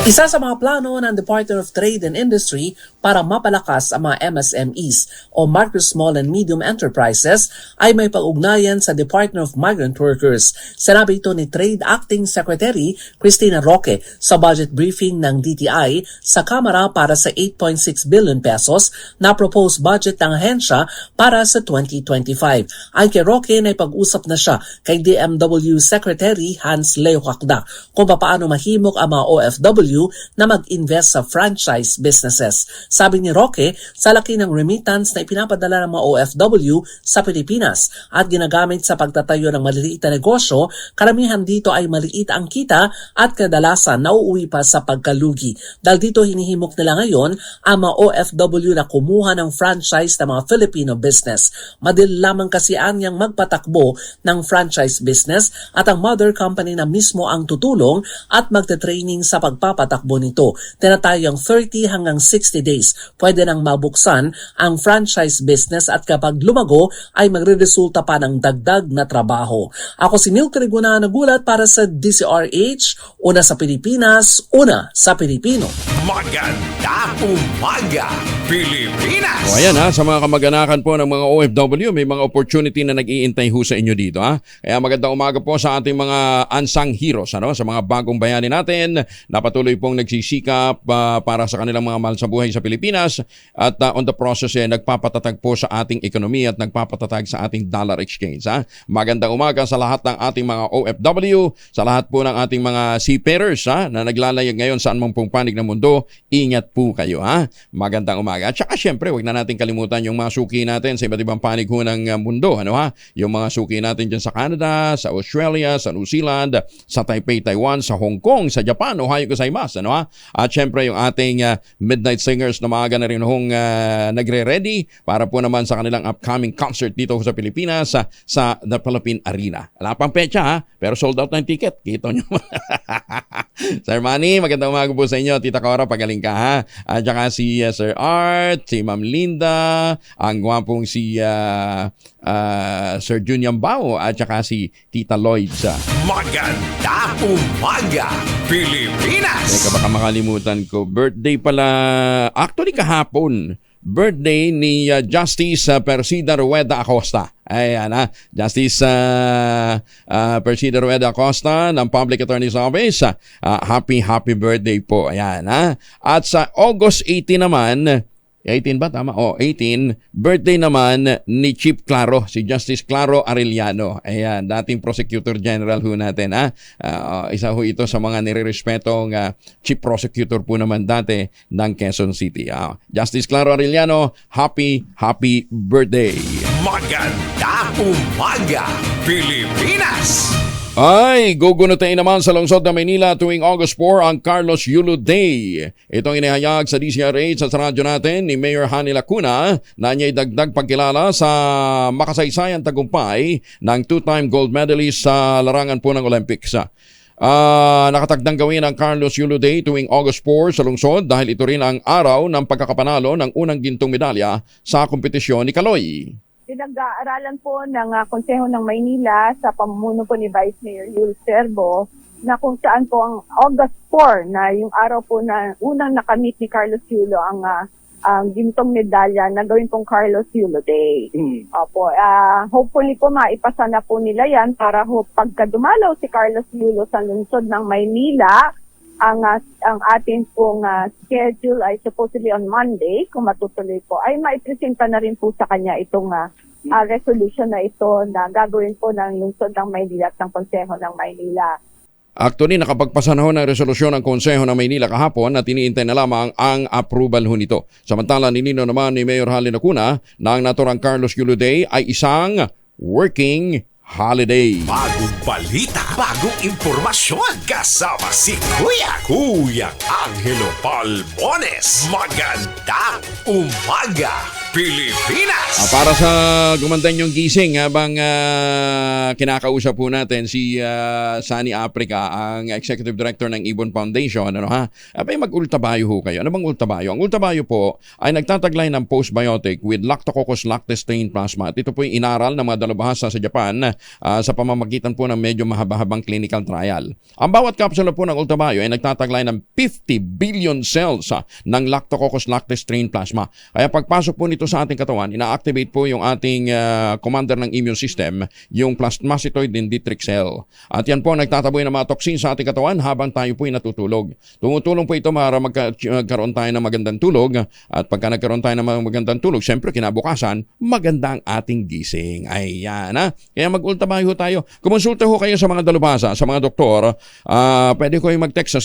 Isa sa mga plano ng Department of Trade and Industry para mapalakas ang mga MSMEs o Micro, Small and Medium Enterprises ay may pag-ugnayan sa Department of Migrant Workers. Sinabi ito ni Trade Acting Secretary Cristina Roque sa budget briefing ng DTI sa Kamara para sa 8.6 billion pesos na proposed budget ng ahensya para sa 2025. Ay kay Roque na ipag-usap na siya kay DMW Secretary Hans Leo Hakda kung paano mahimok ang mga OFW na mag-invest sa franchise businesses. Sabi ni Roque, sa laki ng remittance na ipinapadala ng mga OFW sa Pilipinas at ginagamit sa pagtatayo ng maliliit na negosyo, karamihan dito ay maliit ang kita at kadalasan nauuwi pa sa pagkalugi. Dahil dito hinihimok nila ngayon ang mga OFW na kumuha ng franchise ng mga Filipino business. Madali lamang kasi anyang magpatakbo ng franchise business at ang mother company na mismo ang tutulong at magte-training sa pagpapatakbo nito. Tinatayang 30 hanggang 60 days. Pwede nang mabuksan ang franchise business at kapag lumago ay magre-resulta pa ng dagdag na trabaho. Ako si Neil Triguna, nagulat para sa DCRH, una sa Pilipinas, una sa Pilipino. Magandang umaga, Pilipinas! O ayan sa mga kamag-anakan po ng mga OFW, may mga opportunity na nag-iintay ho sa inyo dito Kaya magandang umaga po sa ating mga unsung heroes, sa mga bagong bayani natin na patuloy pong nagsisikap para sa kanilang mga mahal sa buhay sa Pilipinas at on the process nagpapatatag po sa ating ekonomiya at nagpapatatag sa ating dollar exchange. Magandang umaga sa lahat ng ating mga OFW, sa lahat po ng ating mga seafarers na naglalayag ngayon saan mang pong panig ng mundo. Ingat po kayo Magandang umaga. At saka syempre, huwag na natin kalimutan yung mga suki natin sa iba't ibang panig ho ng mundo. Yung mga suki natin dyan sa Canada, sa Australia, sa New Zealand, sa Taipei, Taiwan, sa Hong Kong, sa Japan, Ohio gozaimasu. At syempre yung ating Midnight Singers na maaga na rin hong nagre-ready para po naman sa kanilang upcoming concert dito sa Pilipinas sa The Philippine Arena. Wala pang petsa pero sold out ng ticket. Kita nyo. Sir Manny, magandang umaga po sa inyo. Tita Cora, pagaling ka At saka si Sir Art, si Ma'am Linda, ang gwapong si Sir Junior Bao at saka si Tita Lloyd. Magandang umaga, Pilipinas! Teka, baka makalimutan ko. Birthday pala, actually kahapon, birthday ni Justice Persida Rueda Acosta. Ayan Justice Persida Rueda Acosta ng Public Attorney's Office. Happy birthday po. Ayan At sa August 18 naman, 18 ba? Tama? 18. Birthday naman ni Chief Claro, si Justice Claro Arellano. Ayan, dating Prosecutor General ho natin. Isa ho ito sa mga nirerespetong Chief Prosecutor po naman dati ng Quezon City. Justice Claro Arellano, happy birthday. Magandang umaga, Pilipinas! Ay, gugunutin naman sa lungsod ng Maynila tuwing August 4 ang Carlos Yulo Day. Itong inihayag sa DCRH sa radyo natin ni Mayor Hani Lacuna na niya'y dagdag pagkilala sa makasaysayan tagumpay ng two-time gold medalist sa larangan po ng Olympics. Nakatagdang gawin ang Carlos Yulo Day tuwing August 4 sa lungsod dahil ito rin ang araw ng pagkakapanalo ng unang gintong medalya sa kompetisyon ni Kaloy. Pinag-aaralan po ng Konseho ng Maynila sa pamumuno po ni Vice Mayor Yul Serbo na kung saan po ang August 4 na yung araw po na unang nakamit ni Carlos Yulo ang gintong medalya na gawin pong Carlos Yulo Day. Opo, hopefully po maipasa na po nila yan para pagka dumalaw si Carlos Yulo sa lungsod ng Maynila, ang ating pong schedule ay supposedly on Monday, kung matutuloy po, ay maipresenta na rin po sa kanya itong resolution na ito na gagawin po ng lungsod ng Maynila at ng Konseho ng Maynila. Actually, nakapagpasa na ho ng resolusyon ng Konseho ng Maynila kahapon at iniintay na lamang ang approval ho nito. Samantala, ninino naman ni Mayor Hani Lacuna na ang naturang Carlos Yulo Day ay isang working holiday. Bagong balita, bagong impormasyon, kasama si Kuya Angelo Palmones. Magandang umaga, Pilipinas. Para sa gumanda yung gising habang kinakausap po natin si Sunny Africa, ang Executive Director ng Ibon Foundation, ano ha? Abay mag-ultabayo ho kayo. Ano bang ultabayo? Ang ultabayo po ay nagtataglay ng postbiotic with Lactococcus lactis strain plasma. At ito po yung inaral ng mga dalubhasa sa Japan sa pamamagitan po ng medyo mahaba-habang clinical trial. Ang bawat kapsula po ng ultabayo ay nagtataglay ng 50 billion cells ng Lactococcus lactis strain plasma. Kaya pagpasok po nito sa ating katawan, ina-activate po yung ating commander ng immune system, yung plasmacytoid dendritic cell. At yan po nagtataboy ng mga toxin sa ating katawan habang tayo po ay natutulog. Tumutulong po ito para magkaroon tayo ng magandang tulog. At pagka nagkaroon tayo ng magandang tulog, syempre kinabukasan, maganda ang ating gising. Ayan ha. Kaya mag-ultabayo tayo. Kumonsulta ho kayo sa mga dalubhasa, sa mga doktor. Pwede ko yung mag-text sa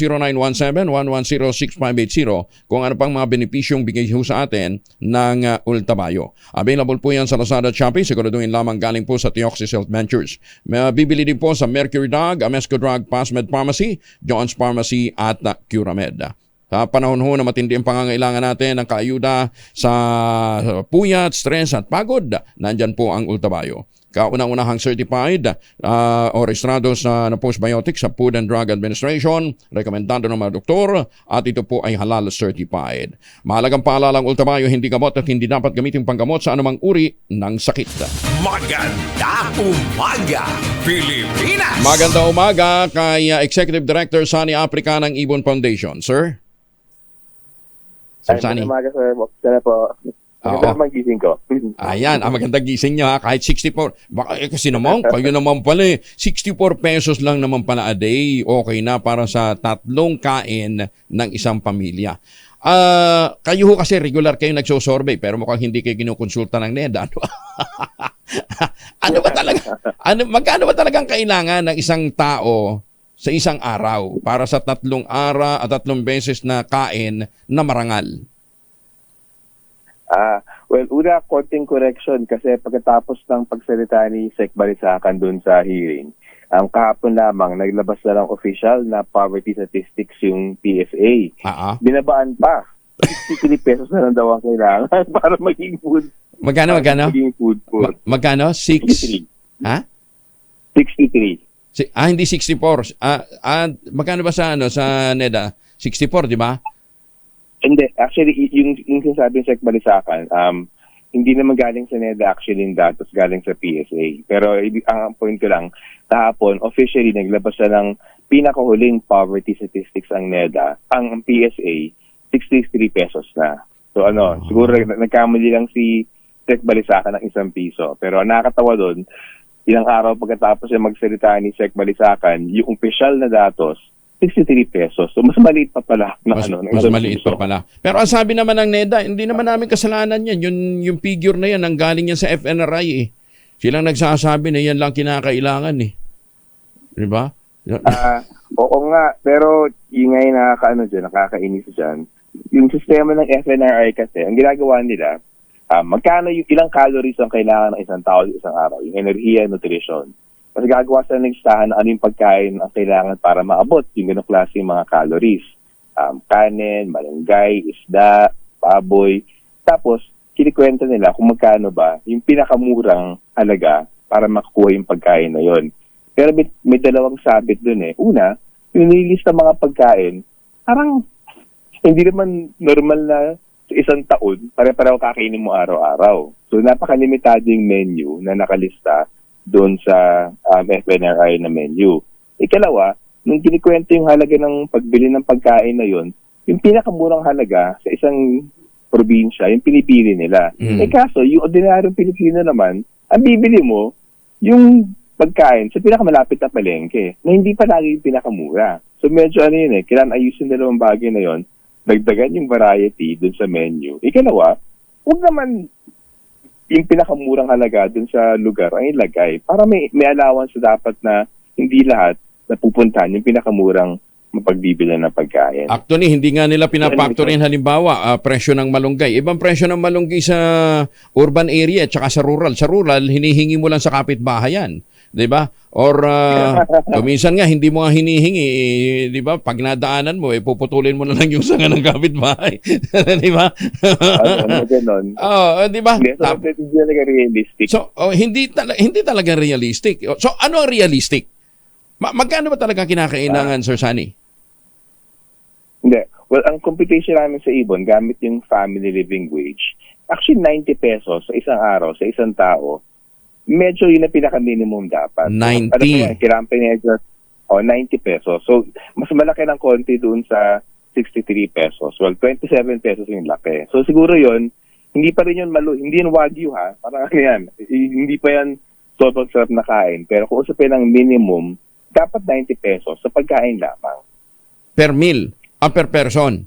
0917-110-6580 kung ano pang mga benepisyong bigay ho sa atin ng ultabayo. Available po yan sa Lazada at Shopee. Siguraduhin lamang galing po sa Teoxys Health Ventures. Bibili din po sa Mercury Drug, Amesco Drug, Pasmed Pharmacy, John's Pharmacy at Curamed. Sa panahon ho na matindi ang pangangailangan natin ng kaayuda sa puyat, stress at pagod, nandyan po ang ultabayo. Kauna-unahang certified o rehistrado sa postbiotic sa Food and Drug Administration, rekomendado ng mga doktor, at ito po ay halal certified. Mahalagang paalala ang ultabayo, hindi gamot at hindi dapat gamitin panggamot sa anumang uri ng sakit. Maganda umaga, Pilipinas. Maganda umaga kay Executive Director Sunny Africa ng Ibon Foundation. Sir? Sir Sunny? Maganda umaga, sir. Sana po. Maganda magising ko. Ayan, ang magandang gising nyo ha, kahit 64. Kasi naman, kayo naman pala 64 pesos lang naman pala a day. Okay na para sa 3 kain ng isang pamilya. Kayo ho kasi regular kayo nagsosurvey pero mukhang hindi kayo kinukonsulta ng NEDA. Ano ba talaga? Magkano ba talagang kailangan ng isang tao sa isang araw para sa 3 araw at 3 beses na kain na marangal? Well, una, konting correction kasi pagkatapos ng pagsalita ni Sec Balisacan dun sa hearing, kahapon lamang naglabas na lang official na poverty statistics yung PFA. Binabaan pa. 63 pesos na lang daw ang kailangan para maging food. Magkano? Maging food. Magkano? 63. Ha? 63. Hindi 64. Magkano ba sa NEDA? 64, di ba? Hindi. Actually, yung sinasabi ng Sec Balisacan, hindi naman galing sa NEDA actually yung datos, galing sa PSA. Pero ang point ko lang, kahapon, officially, naglabas na ng pinakahuling poverty statistics ang NEDA, ang PSA, 63 pesos na. So siguro nagkamali lang si Sec Balisacan ng 1 piso. Pero nakakatawa doon, ilang araw pagkatapos yung magsalita ni Sec Balisacan, yung official na datos, 63 pesos. So, mas maliit pa pala. Mas maliit pa pala. Pero ang sabi naman ng NEDA, hindi naman namin kasalanan yan. Yung figure na yan, ang galing yan sa FNRI eh. Silang nagsasabi na yan lang kinakailangan eh. Di ba? Oo nga. Pero yung ngay nakakainis dyan. Yung sistema ng FNRI kasi, ang ginagawa nila, magkano yung ilang calories ang kailangan ng isang tao sa isang araw. Yung enerhiya, nutrition. Kasi gagawa sa listahan ano yung pagkain ang kailangan para maabot yung ganong klase mga calories. Kanin, malunggay, isda, baboy. Tapos, kinikwenta nila kung magkano ba yung pinakamurang halaga para makukuha yung pagkain na yon. Pero may dalawang sabit dun eh. Una, yung nililista mga pagkain, parang hindi naman normal na sa isang taon, pare-pareho kakainin mo araw-araw. So, napakalimitado yung menu na nakalista doon sa FNRI na menu. Ikalawa, nung kinikwento yung halaga ng pagbili ng pagkain na yon, yung pinakamurang halaga sa isang probinsya, yung pinipili nila. Kaso, yung ordinaryong Pilipino naman, ang bibili mo, yung pagkain sa pinakamalapit na palengke, na hindi pa lagi yung pinakamura. So medyo kailangan ayusin dalawang bagay na yon, dagdagan yung variety doon sa menu. Ikalawa, huwag naman yung pinakamurang halaga dun sa lugar ang ilagay para may allowance dapat na hindi lahat napupuntahan yung pinakamurang mapagbibilan ng pagkain. Actually, hindi nga nila pinapactorin halimbawa presyo ng malunggay. Ibang presyo ng malunggay sa urban area at saka sa rural. Sa rural, hinihingi mo lang sa kapitbahayan. 'di ba? Or kuminsan nga hindi mo nga hinihingi, 'di ba? Pag nadaanan mo, puputulin mo na lang yung sanga ng kapitbahay, 'di ba? Ano ganun? Oh, 'di ba? Hindi, so, hindi talaga realistic. So, hindi talaga realistic. So, ano ang realistic? Magkano ba talaga kinakailangan, Sir Sunny? Hindi. Well, ang computation namin sa Ibon, gamit yung family living wage, actually 90 pesos sa isang araw, sa isang tao, medyo yun ang pinaka-minimum dapat. 90? So, 90 pesos. So, mas malaki ng konti doon sa 63 pesos. Well, 27 pesos yung laki. So, siguro yun, hindi pa rin yun hindi yun wagyu ha. Parang ano yan. Hindi pa yan sobrang sarap na kain. Pero kung usapin ng minimum, dapat 90 pesos sa pagkain lamang. Per meal? Per person?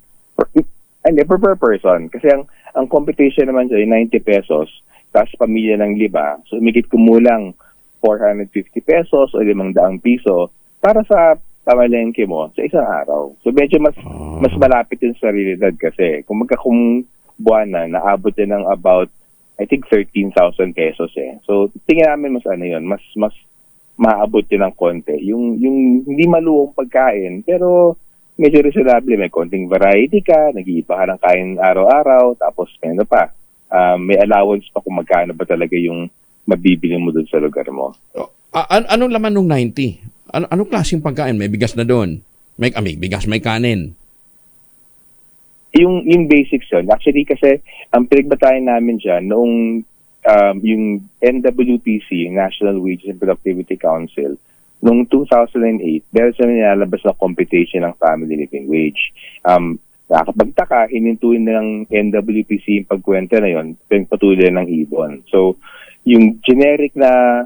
Hindi, per person. Kasi ang competition naman dyan, 90 pesos, tapos pamilya ng 5, so umigit kumulang 450 pesos o 500 piso para sa pamalengke mo sa isang araw. So medyo mas malapit yung sa realidad kasi kung buwanan, naabot din ng about, I think, 13,000 pesos eh. So tingin namin mas ano yun, mas maabot yun ng konti. Yung hindi maluwang pagkain, pero medyo reasonable, may konting variety ka, nag-iiba ka ng kain araw-araw, tapos may allowance pa kung magkano ba talaga yung mabibili mo doon sa lugar mo. Anong laman nung 90? Anong klaseng pagkain? May bigas na doon? May bigas, may kanin? Yung basics yun. Actually kasi, ang pinagbatayan namin dyan, noong yung NWPC, National Wages and Productivity Council, noong 2008, meron siya nilalabas na competition ng family living wage. Nakakapagtaka, hinintuin na ng NWPC yung pagkwenta na yun, patuloy ng Ibon. So, yung generic na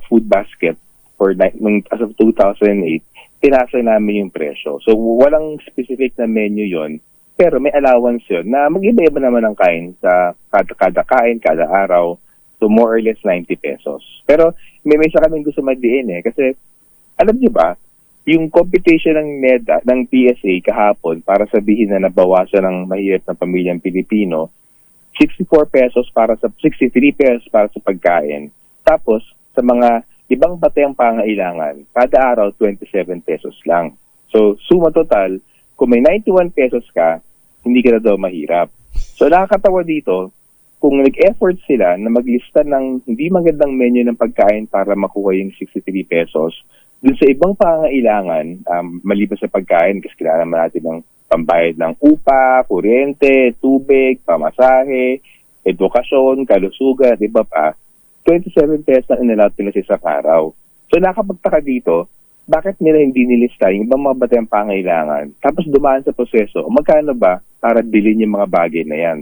food basket as of 2008, tinasa namin yung presyo. So, walang specific na menu yon, pero may allowance yun na mag-iba-iba naman ang kain sa kada kain, kada araw. So, more or less 90 pesos. Pero, may isa kaming gusto magdiin kasi, alam niyo ba, yung competition ng NEDA, ng PSA kahapon, para sabihin na nabawasan ng mahirap na pamilyang Pilipino, 63 pesos para sa pagkain. Tapos, sa mga ibang batayang pangailangan, kada araw, 27 pesos lang. So, suma total, kung may 91 pesos ka, hindi ka na daw mahirap. So, nakakatawa dito, kung nag-effort sila na maglista ng hindi magandang menu ng pagkain para makuha yung 63 pesos, dun sa ibang pangailangan, maliban sa pagkain, kasi kailangan naman natin ng pambayad ng upa, kuryente, tubig, pamasahe, edukasyon, kalusugan, iba pa, 27 pesos na inalot nila sa isang araw. So nakapagtaka dito, bakit nila hindi nilista yung ibang mga batayang pangailangan, tapos dumaan sa proseso, magkano ba para bilhin yung mga bagay na yan?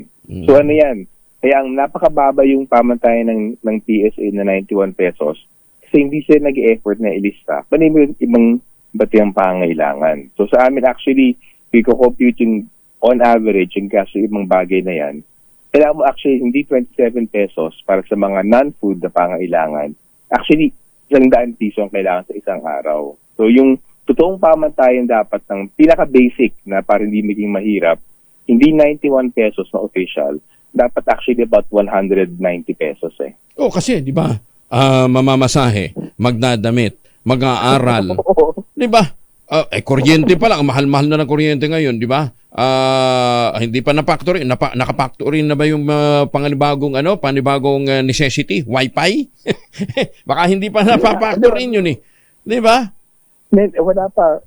So ano yan? Kaya ang napakababa yung pamantayan ng PSA na 91 pesos kasi hindi sila nag-effort na ilista. Paano yung ibang batayang pangailangan? So sa amin actually, we co-compute yung on average yung gasto ibang bagay na yan. Kailangan mo actually hindi 27 pesos para sa mga non-food na pangailangan. Actually, 100 piso ang kailangan sa isang araw. So yung totoong pamantayan dapat ng pinaka-basic na para hindi maging mahirap, hindi 91 pesos na official, dapat actually about 190 pesos eh. Oh, kasi, di ba, mamamasahe, magdadamit, mag-aaral. Di ba? Kuryente pa lang, mahal-mahal na ng kuryente ngayon, di ba? Hindi pa na-factory. Naka-factory na ba yung panibagong necessity? Wi-Fi? Baka hindi pa na-factory yun eh. Di ba? Wala pa.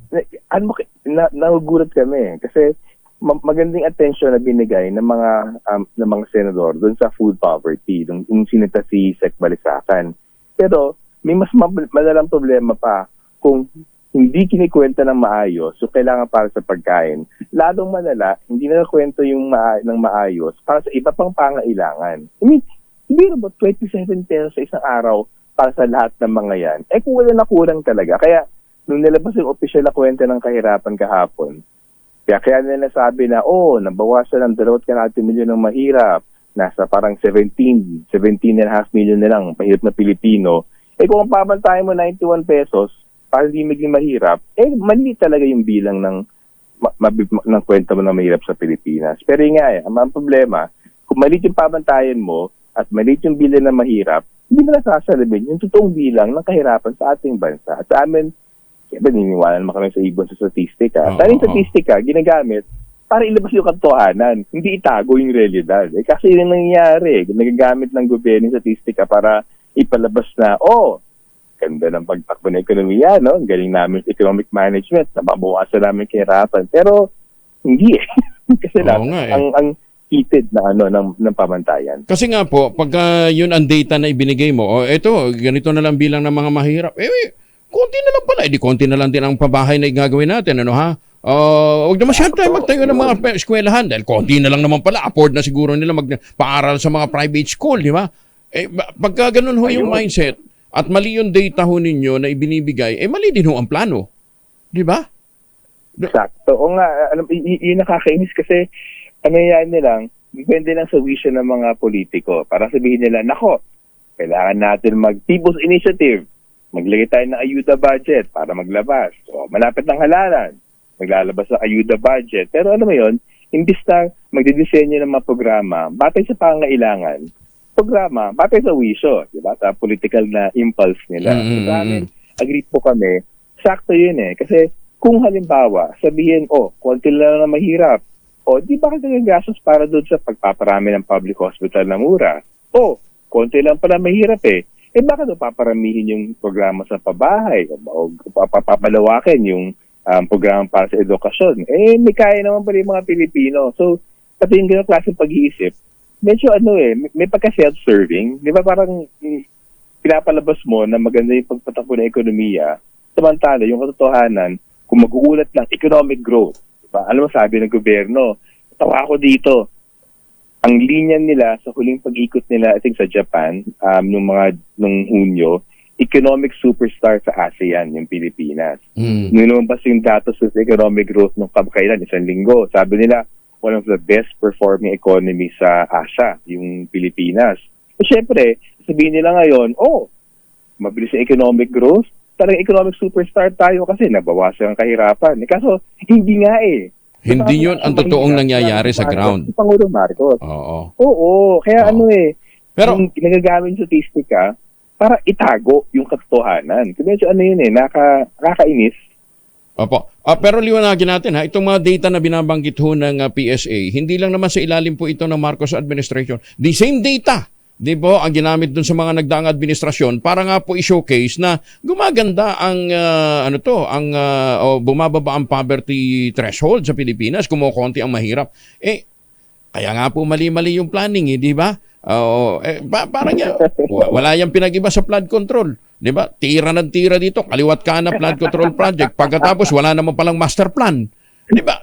Nagugulat kami kasi magandang attention na binigay ng mga senador doon sa food poverty, yung sinita si Sec Balisacan. Pero may mas madalang problema pa kung hindi kinikwenta ng maayos, so kailangan para sa pagkain. Lalong malala, hindi na kwento yung ng maayos para sa iba pang pangailangan. I mean, hindi na ba 27 pesos sa isang araw para sa lahat ng mga yan? Kung wala na kulang talaga. Kaya nung nilabas yung official na kwenta ng kahirapan kahapon, kaya nila sabi na, nabawasan ng 2.5 milyon ng mahirap. Nasa parang 17.5 million na lang mahirap na Pilipino. Kung ang pamantayan mo 91 pesos, para hindi maging mahirap, mali talaga yung bilang ng kwenta mo na mahirap sa Pilipinas. Pero ang problema, kung maliit yung pamantayan mo at maliit yung bilang na mahirap, hindi na nasasalabin yung totoong bilang ng kahirapan sa ating bansa. At sa amin, siyempre, niniwala naman kami sa ibon sa statistika. Pero yung statistika, ginagamit para ilabas yung katotohanan, hindi itago yung realidad. Kasi yun ang nangyayari. Nagagamit ng gobyerno yung statistika para ipalabas na, ganda ng pagtakbo ng ekonomiya, no? Ang galing namin sa economic management, nababawasan namin kahirapan. Pero, hindi eh. Kasi ang heated na ng pamantayan. Kasi nga po, pagka yun ang data na ibinigay mo, eto, ganito na lang bilang ng mga mahirap, konti na lang pala, konti na lang din ang pabahay na gagawin natin, ano ha? Huwag naman siyempre magtayo ng mga eskwelahan dahil konti na lang naman pala, afford na siguro nila magpaaral sa mga private school, di ba? Pagka ganun ho yung mindset at mali yung data ho ninyo na ibinibigay, mali din ho ang plano. Di ba? Sakto. O nga, yun nakakainis kasi yan nilang, depende lang sa vision ng mga politiko. Para sabihin nila, nako, kailangan natin mag-People's Initiative. Maglagay tayo ng ayuda budget para maglabas. So, malapit ng halalan, maglalabas ng ayuda budget. Pero alam mo yun, imbis na magdidisenyo ng mga programa, batay sa pangailangan, programa, batay sa wisyo, di ba? Sa political na impulse nila. So, sa amin, agree po kami, sakto yun eh. Kasi kung halimbawa, sabihin, konti lang na mahirap, di ba kasi gastos para doon sa pagpaparami ng public hospital na mura? Konti lang pala mahirap eh. Bakit paparamihin yung programa sa pabahay? O papalawakin yung programa para sa edukasyon? May kaya naman pala yung mga Pilipino. So, pati yung gano'ng klaseng pag-iisip, medyo may pagka-self-serving. Di ba parang pinapalabas mo na maganda yung pagpatakbo ng ekonomiya, samantala yung katotohanan, kung mag-uulat ng economic growth, diba? Alam mo, sabi ng gobyerno, tawa ako dito, ang linya nila sa huling pag-ikot nila, I think sa Japan, nung Hunyo, economic superstar sa ASEAN, yung Pilipinas. Nung lumabas yung datos sa economic growth nung kamakailan, 1 linggo, sabi nila, one of the best performing economy sa Asia, yung Pilipinas. Siyempre, sabihin nila ngayon, mabilis yung economic growth, talagang economic superstar tayo kasi nabawasan ang kahirapan. Kaso, hindi nga eh. Hindi yun ang totoong nangyayari sa ground. Pangulong Marcos. Oo. Kaya pero nagagamit yung statistika para itago yung katotohanan. Kaya medyo nakakainis. Opo. Pero liwanagin natin itong mga data na binabanggit ho ng PSA, hindi lang naman sa ilalim po ito ng Marcos administration. The same data, di ba, ang ginamit dun sa mga nagdaang administrasyon para nga po i-showcase na gumaganda ang bumababa ang poverty threshold sa Pilipinas, kumukonti ang mahirap. Kaya nga po mali-mali yung planning, di ba? Parang wala yang pinag-iba sa flood control. Di ba? Tira ng tira dito, kaliwat kanan flood control project. Pagkatapos wala naman palang master plan. Di ba?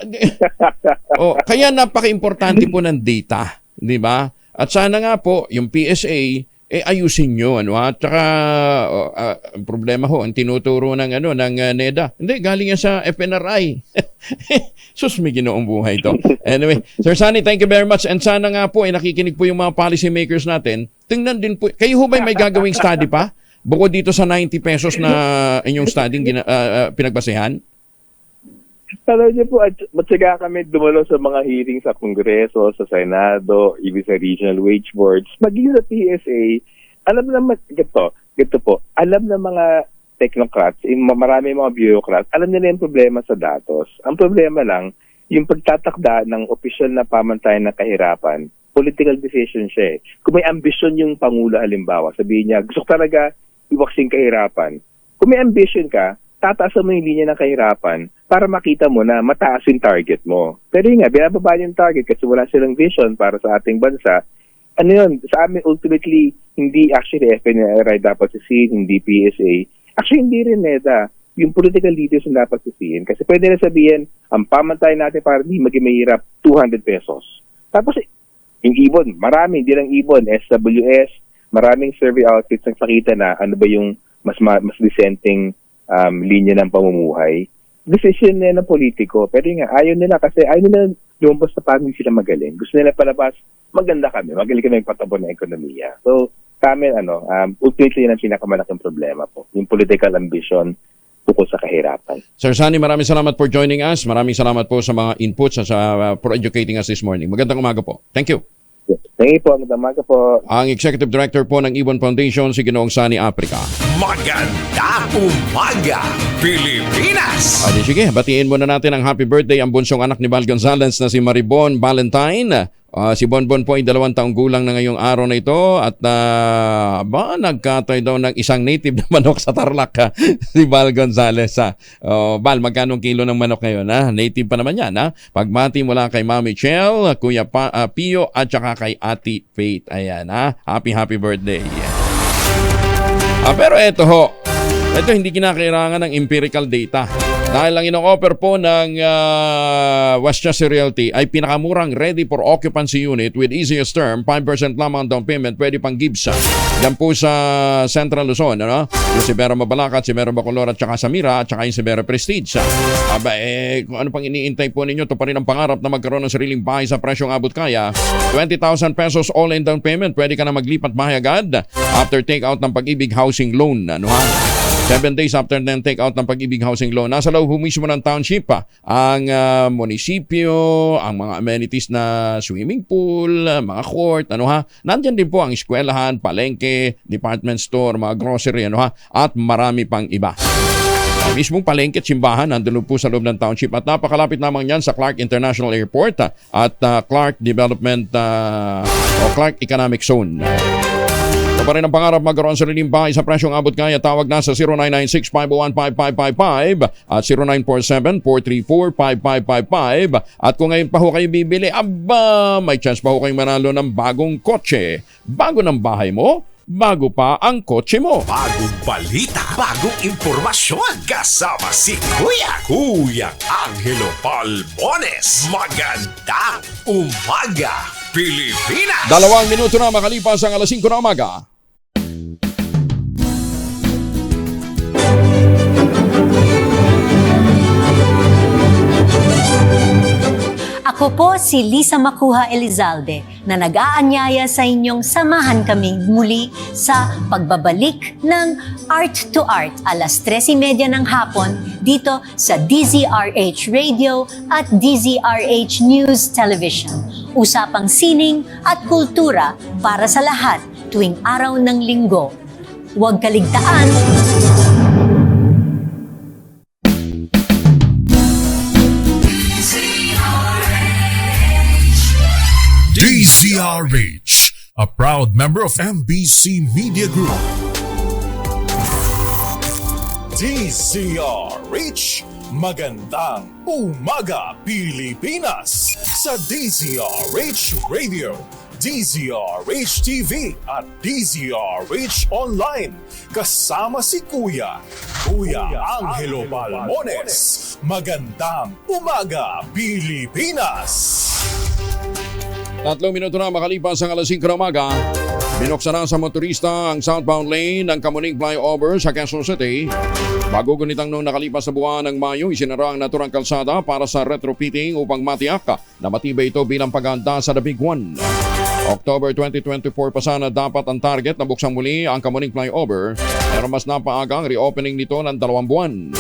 Kaya napaka-importante po ng data, di ba? At sana nga po, yung PSA, ayusin nyo, at saka, ang problema ho, ang tinuturo ng NEDA. Hindi, galing yan sa FNRI. Sus, may ginoong buhay ito. Anyway, Sir Sunny, thank you very much. And sana nga po, nakikinig po yung mga policy makers natin. Tingnan din po, kayo ho ba may gagawing study pa? Bukod dito sa 90 pesos na inyong study pinagbasehan? Alam niyo po, matyaga kami dumalo sa mga hearing sa Kongreso, sa Senado, even sa regional wage boards. Maging sa PSA, alam naman, ganito po, alam ng mga technocrats, marami mga bureaucrats, alam nila yung problema sa datos. Ang problema lang, yung pagtatakda ng opisyal na pamantayan ng kahirapan, political decision siya eh. Kung may ambisyon yung Pangulo halimbawa, sabihin niya, gusto ko talaga iwaksing kahirapan. Kung may ambition ka, tataasan mo yung linya ng kahirapan para makita mo na mataas yung target mo. Pero yun nga, binababa yung target kasi wala silang vision para sa ating bansa. Ano yun, sa amin ultimately, hindi actually FNRI dapat sisihin, hindi PSA. Actually, hindi rin NEDA. Yung political leaders yung dapat sisihin. Kasi pwede na sabihin, ang pamantayan natin para hindi maging mahirap, 200 pesos. Tapos, yung ibon, marami, hindi lang ibon, SWS, maraming survey outfits ang sakita na ano ba yung mas dissenting linya ng pamumuhay. Decision nila ng politiko. Pero nga, ayaw nila kasi ayaw nila lumabas na parang sila magaling. Gusto nila palabas, maganda kami. Magaling kami magpatabon ng ekonomiya. So, kami, ultimately yun ang pinakamalaking problema po. Yung political ambition tukol sa kahirapan. Sir Sunny, maraming salamat for joining us. Maraming salamat po sa mga inputs at for educating us this morning. Magandang umaga po. Thank you. Thank you po. Magandang umaga po. Ang Executive Director po ng Ibon Foundation, si Ginoong Sani Africa. Magandang umaga, Pilipinas! Adi, sige, batiin muna natin ang happy birthday ang bunsong anak ni Val Gonzalez na si Maribon Valentine. Si Bonbon po ay 2 taong gulang na ngayong araw na ito at nagkatay daw ng isang native na manok sa Tarlac si Val Gonzalez. Val, magkano kilo ng manok ngayon? Native pa naman yan. Pagmati mula kay Mami Chel, Kuya Pio at saka kay Ate Faith. Ayan, happy birthday. Pero ito hindi kinakailangan ng empirical data. Dahil ang ino-offer po ng Westchester Realty ay pinakamurang ready for occupancy unit with easiest term, 5% lamang down payment, pwede pang Gibsa. Yan po sa Central Luzon, ano? Yung si Vera Mabalacat, si Vera Bacolor at saka Samira at saka yung si Vera Prestige. Kung ano pang iniintay po ninyo, ito pa rin ang pangarap na magkaroon ng sariling bahay sa presyong abot kaya. 20,000 pesos all-in down payment, pwede ka na maglipat bahay agad after take-out ng Pag-ibig Housing Loan. Ano ha? 7 days after ng take-out ng Pag-ibig Housing Loan. Nasa loob mismo ng township ang munisipyo, ang mga amenities na swimming pool, mga court, Nandyan din po ang eskwelahan, palengke, department store, mga grocery, at marami pang iba. Mismong palengke at simbahan nandun po sa loob ng township at napakalapit naman yan sa Clark International Airport at Clark Development o Clark Economic Zone. Ito pa rin ang pangarap magkaroon sa sariling bahay sa presyong abot kaya. Tawag na sa 0996-501-5555 at 0947-434-5555. At kung ngayon pa ho kayo bibili, may chance pa ho kayong manalo ng bagong kotse. Bago ng bahay mo, bago pa ang kotse mo. Bagong balita, bagong impormasyon. Kasama si Kuya Angelo Palmones. Magandang umaga, Pilipinas! 2 minuto na makalipas ang alas 5 na umaga. Ako po si Lisa Makuha Elizalde na nag-aanyaya sa inyong samahan kami muli sa pagbabalik ng Art to Art alas 3:30 ng hapon dito sa DZRH Radio at DZRH News Television. Usapang sining at kultura para sa lahat tuwing araw ng linggo. Huwag kaligtaan. DZRH, a proud member of MBC Media Group. DZRH, magandang umaga Pilipinas sa DZRH Radio, DZRH TV at DZRH Online. Kasama si Kuya Angelo Palmones. Magandang umaga Pilipinas! 3 minuto na makalipas ang alas 5 na umaga. Binuksan na sa motorista ang southbound lane ng Kamuning Flyover sa Quezon City. Bago gunitang noong nakalipas sa buwan ng Mayo, isinara ang naturang kalsada para sa retrofitting upang matiyak na matibay ito bilang paghahanda sa The Big One. October 2024 pa sana dapat ang target na buksan muli ang Kamuning Flyover, pero mas napaaga ang reopening nito ng 2 buwan.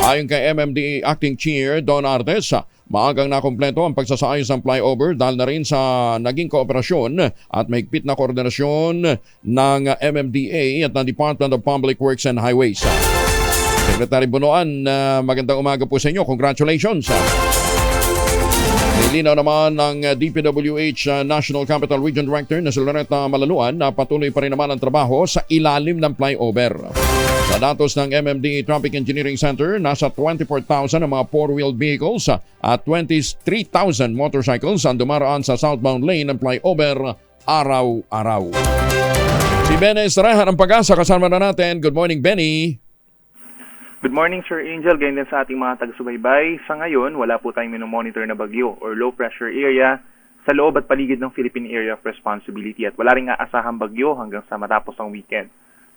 Ayon kay MMDA Acting Chair Don Artes, maagang nakumpleto ang pagsasaayos ng flyover dahil na rin sa naging kooperasyon at mahigpit na koordinasyon ng MMDA at ng Department of Public Works and Highways. Secretary Bunoan, magandang umaga po sa inyo. Congratulations. Nilinaw naman ng DPWH National Capital Region Director na si Loretta Malaluan na patuloy pa rin naman ang trabaho sa ilalim ng flyover. Sa datos ng MMDA Traffic Engineering Center, nasa 24,000 ang mga 4-wheeled vehicles at 23,000 motorcycles ang dumaraan sa southbound lane ng flyover araw-araw. Si Benny Estrahan ang Pag-asa, kasama na natin. Good morning, Benny. Good morning, Sir Angel. Ganyan din sa ating mga taga-subaybay. Sa ngayon, wala po tayong minomonitor na bagyo or low pressure area sa loob at paligid ng Philippine Area of Responsibility at wala rin aasahang bagyo hanggang sa matapos ang weekend.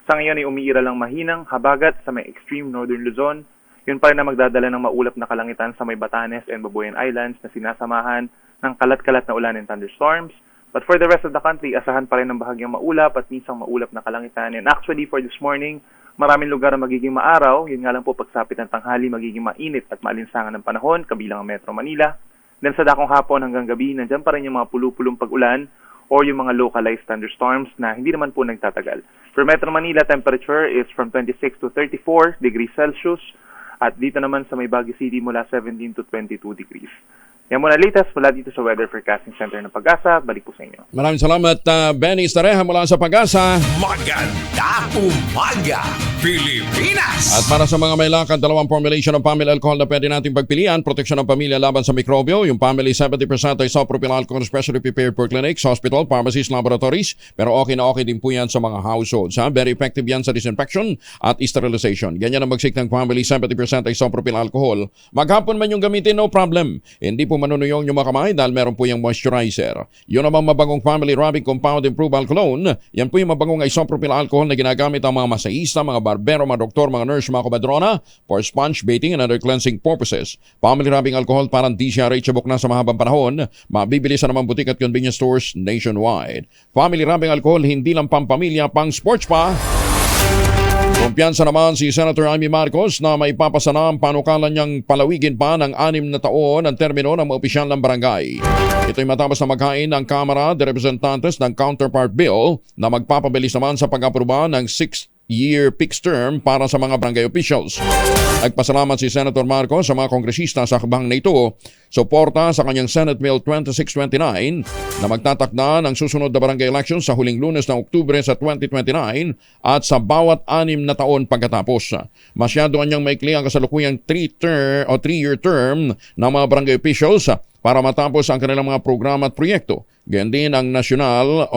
Sa ngayon ay umiira lang mahinang habagat sa may extreme northern Luzon. Yun pa rin na magdadala ng maulap na kalangitan sa may Batanes and Babuyan Islands na sinasamahan ng kalat-kalat na ulan and thunderstorms. But for the rest of the country, asahan pa rin ng bahagyang maulap at minsang maulap na kalangitan. And actually for this morning, maraming lugar na magiging maaraw. Yun nga lang po pagsapit ng tanghali magiging mainit at maalinsangan ng panahon kabilang ang Metro Manila. Then sa dakong hapon hanggang gabi, nandyan pa rin yung mga pulupulong pag-ulan or yung mga localized thunderstorms na hindi naman po nagtatagal. For Metro Manila, temperature is from 26 to 34 degrees Celsius at dito naman sa may Baguio City mula 17 to 22 degrees. Yan muna latest mula dito sa Weather Forecasting Center ng Pag-asa. Balik po sa inyo. Maraming salamat, Benny Stareha mula sa Pag-asa. Maganda umaga, Pilipinas! At para sa mga may lakad, dalawang formulation ng Family Alcohol na pwede nating pagpilian, proteksyon ng pamilya laban sa mikrobyo. Yung Family 70% isopropyl alcohol specially prepared for clinics, hospital, pharmacies, laboratories. Pero okay na okay din po yan sa mga households. Very effective yan sa disinfection at sterilization. Ganyan ang magsik ng Family 70% isopropyl alcohol. Maghapon man yung gamitin, no problem. Hindi po manunuyong yung mga kamay dahil meron po yung moisturizer. Yun namang mabangong Family Rubbing Compound Improved Alcohol. Yan po yung mabangong isopropyl alcohol na ginagamit ang mga masaista, mga barbero, mga doktor, mga nurse, mga kubadrona for sponge baiting and other cleansing purposes. Family Rubbing Alcohol parang di siya reachable na sa mahabang panahon. Mabibili sa naman butik at convenience stores nationwide. Family Rubbing Alcohol hindi lang pampamilya, pang sports pa. Kumpiyansa naman si Senator Amy Marcos na maipapasa na ang panukalan niyang palawigin pa ng 6 na taon ang termino ng mga opisyal ng barangay. Ito'y matapos na maghain ng Kamara de Representantes ng counterpart bill na magpapabilis naman sa pag-aproba ng 6-year fixed term para sa mga barangay officials. Nagpasalamat si Senator Marcos sa mga kongresista sa kabang na ito, suporta sa kanyang Senate Bill 2629 na magtatakda ng susunod na barangay elections sa huling Lunes ng Oktubre sa 2029 at sa bawat 6 na taon pagkatapos. Masyado kanyang maikli ang kasalukuyang 3-year term ng mga barangay officials para matapos ang kanilang mga programa at proyekto. Ganyan din ang national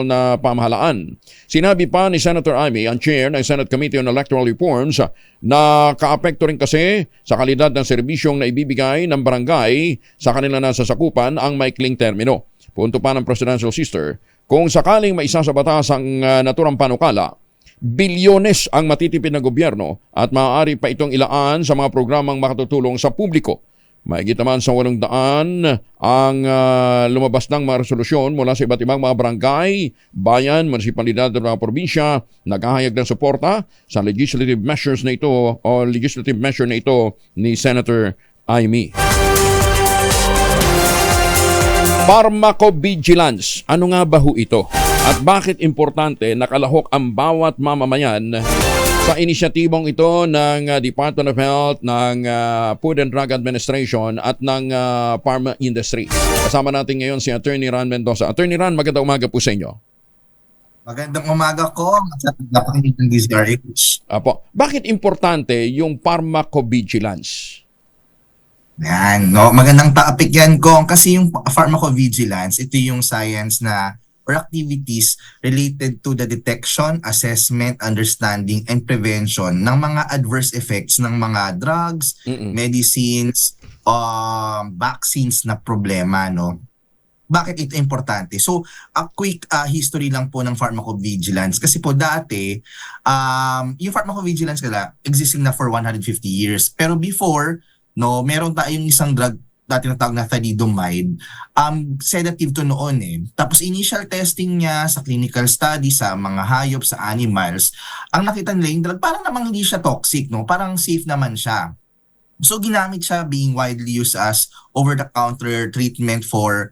na pamahalaan. Sinabi pa ni Senator Amy, ang chair ng Senate Committee on Electoral Reforms, na kaapekto rin kasi sa kalidad ng serbisyong na ibibigay ng barangay sa kanila na sasakupan ang maikling termino. Punto pa ng Presidential Sister, kung sakaling maisa sa batas ang naturang panukala, bilyones ang matitipid ng gobyerno at maaari pa itong ilaan sa mga programang makatutulong sa publiko. Mahigit naman sa 800 ang lumabas ng mga resolusyon mula sa iba't ibang mga barangay, bayan, munisipalidad at mga probinsya, naghahayag ng suporta sa legislative measure na ito ni Senator Amy. Pharmacovigilance. Ano nga ba ho ito? At bakit importante nakalahok ang bawat mamamayan sa inisyatibong ito ng Department of Health, ng Food and Drug Administration at ng pharma industry? Kasama natin ngayon si Attorney Ran Mendoza. Attorney Ran, magandang umaga po sa inyo. Magandang umaga ko. Napakinggan ng DZRH. Apo. Bakit importante yung pharmacovigilance? Yan, no? Magandang topic yan, Kong. Kasi yung pharmacovigilance, ito yung science na or activities related to the detection, assessment, understanding, and prevention ng mga adverse effects ng mga drugs, medicines, vaccines na problema, no? Bakit ito importante? So, a quick history lang po ng pharmacovigilance. Kasi po dati, yung pharmacovigilance existing na for 150 years. Pero before, no, meron tayong isang drug dati natawag na thalidomide, sedative to noon eh. Tapos initial testing niya sa clinical study sa mga hayop, sa animals, ang nakita nila yung drug, parang namang hindi siya toxic, no? Parang safe naman siya. So ginamit siya being widely used as over-the-counter treatment for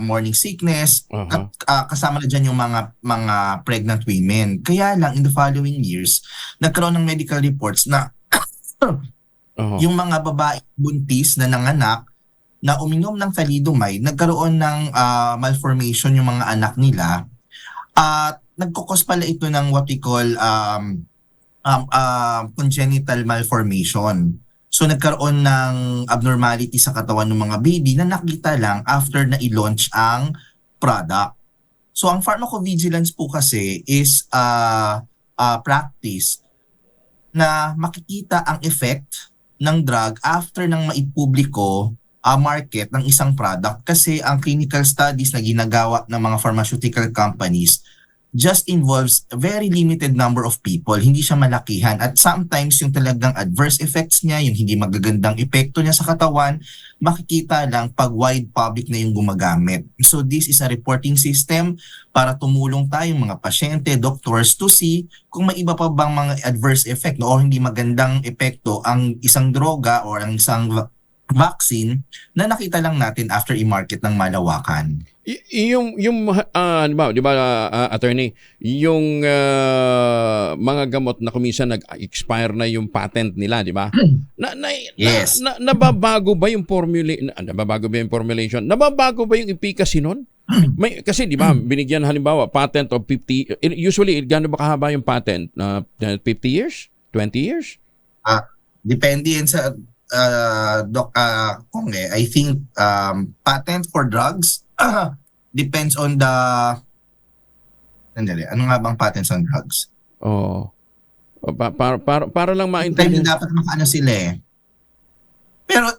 morning sickness, at kasama na dyan yung mga pregnant women. Kaya lang in the following years, nagkaroon ng medical reports na yung mga babae buntis na nanganak na uminom ng thalidomide, nagkaroon ng malformation yung mga anak nila at nagkukos pala ito ng what we call congenital malformation. So nagkaroon ng abnormality sa katawan ng mga baby na nakita lang after na i-launch ang product. So ang pharmacovigilance po kasi is practice na makikita ang effect ng drug after nang maipubliko market ng isang product, kasi ang clinical studies na ginagawa ng mga pharmaceutical companies just involves a very limited number of people, hindi siya malakihan, at sometimes yung talagang adverse effects niya, yung hindi magagandang epekto niya sa katawan, makikita lang pag wide public na yung gumagamit. So this is a reporting system para tumulong tayong mga pasyente, doctors to see kung may iba pa bang mga adverse effect, no, o hindi magandang epekto ang isang droga or ang isang vaccine na nakita lang natin after i-market ng malawakan. Di ba, attorney, yung mga gamot na kuminsan nag-expire na yung patent nila, di ba? Yes. Nababago ba yung formulation? Nababago ba yung efficacy nun? Kasi di ba, binigyan halimbawa patent of 50, usually gaano ba kahaba yung patent? 50 years? 20 years? Depende yan sa I think patent for drugs depends on the ano nga bang patents on drugs? Para lang maintindihan. Dapat makaano sila eh. Pero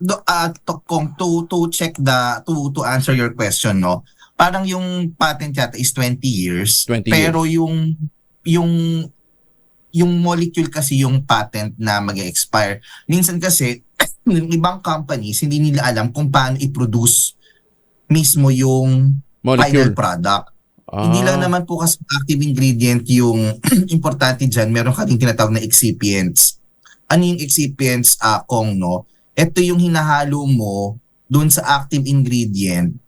to check to answer your question, no, parang yung patent yata is 20 years. Pero yung molecule kasi yung patent na mag-expire. Minsan kasi, yung ibang companies, hindi nila alam kung paano i-produce mismo yung molecule. Final product. Hindi lang naman po kasi active ingredient yung importante dyan. Meron ka rin tinatawag na excipients. Ano yung excipients, Kong, no? Ito yung hinahalo mo dun sa active ingredient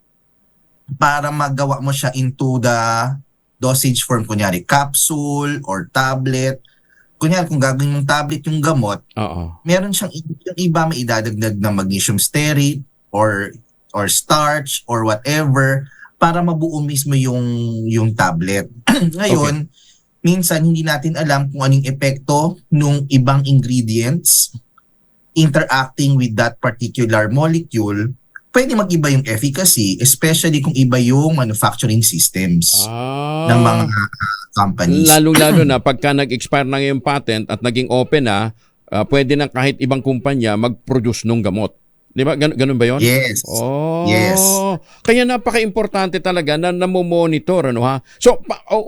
para magawa mo siya into the dosage form. Kunyari, capsule or tablet. Kunyari, kung gagawin mong tablet yung gamot, meron siyang yung iba may idadagdag na magnesium stearate or starch or whatever para mabuo mismo yung tablet. Ngayon, minsan hindi natin alam kung anong epekto ng ibang ingredients interacting with that particular molecule. Pwede mag-iba yung efficacy, especially kung iba yung manufacturing systems ng mga companies. Lalo na pagka nag-expire na yung patent at naging open na, pwede na kahit ibang kumpanya mag-produce ng gamot. Di ba? Ganun ba yun? Yes. Yes. Kaya napaka-importante talaga na namomonitor, ano ha? So,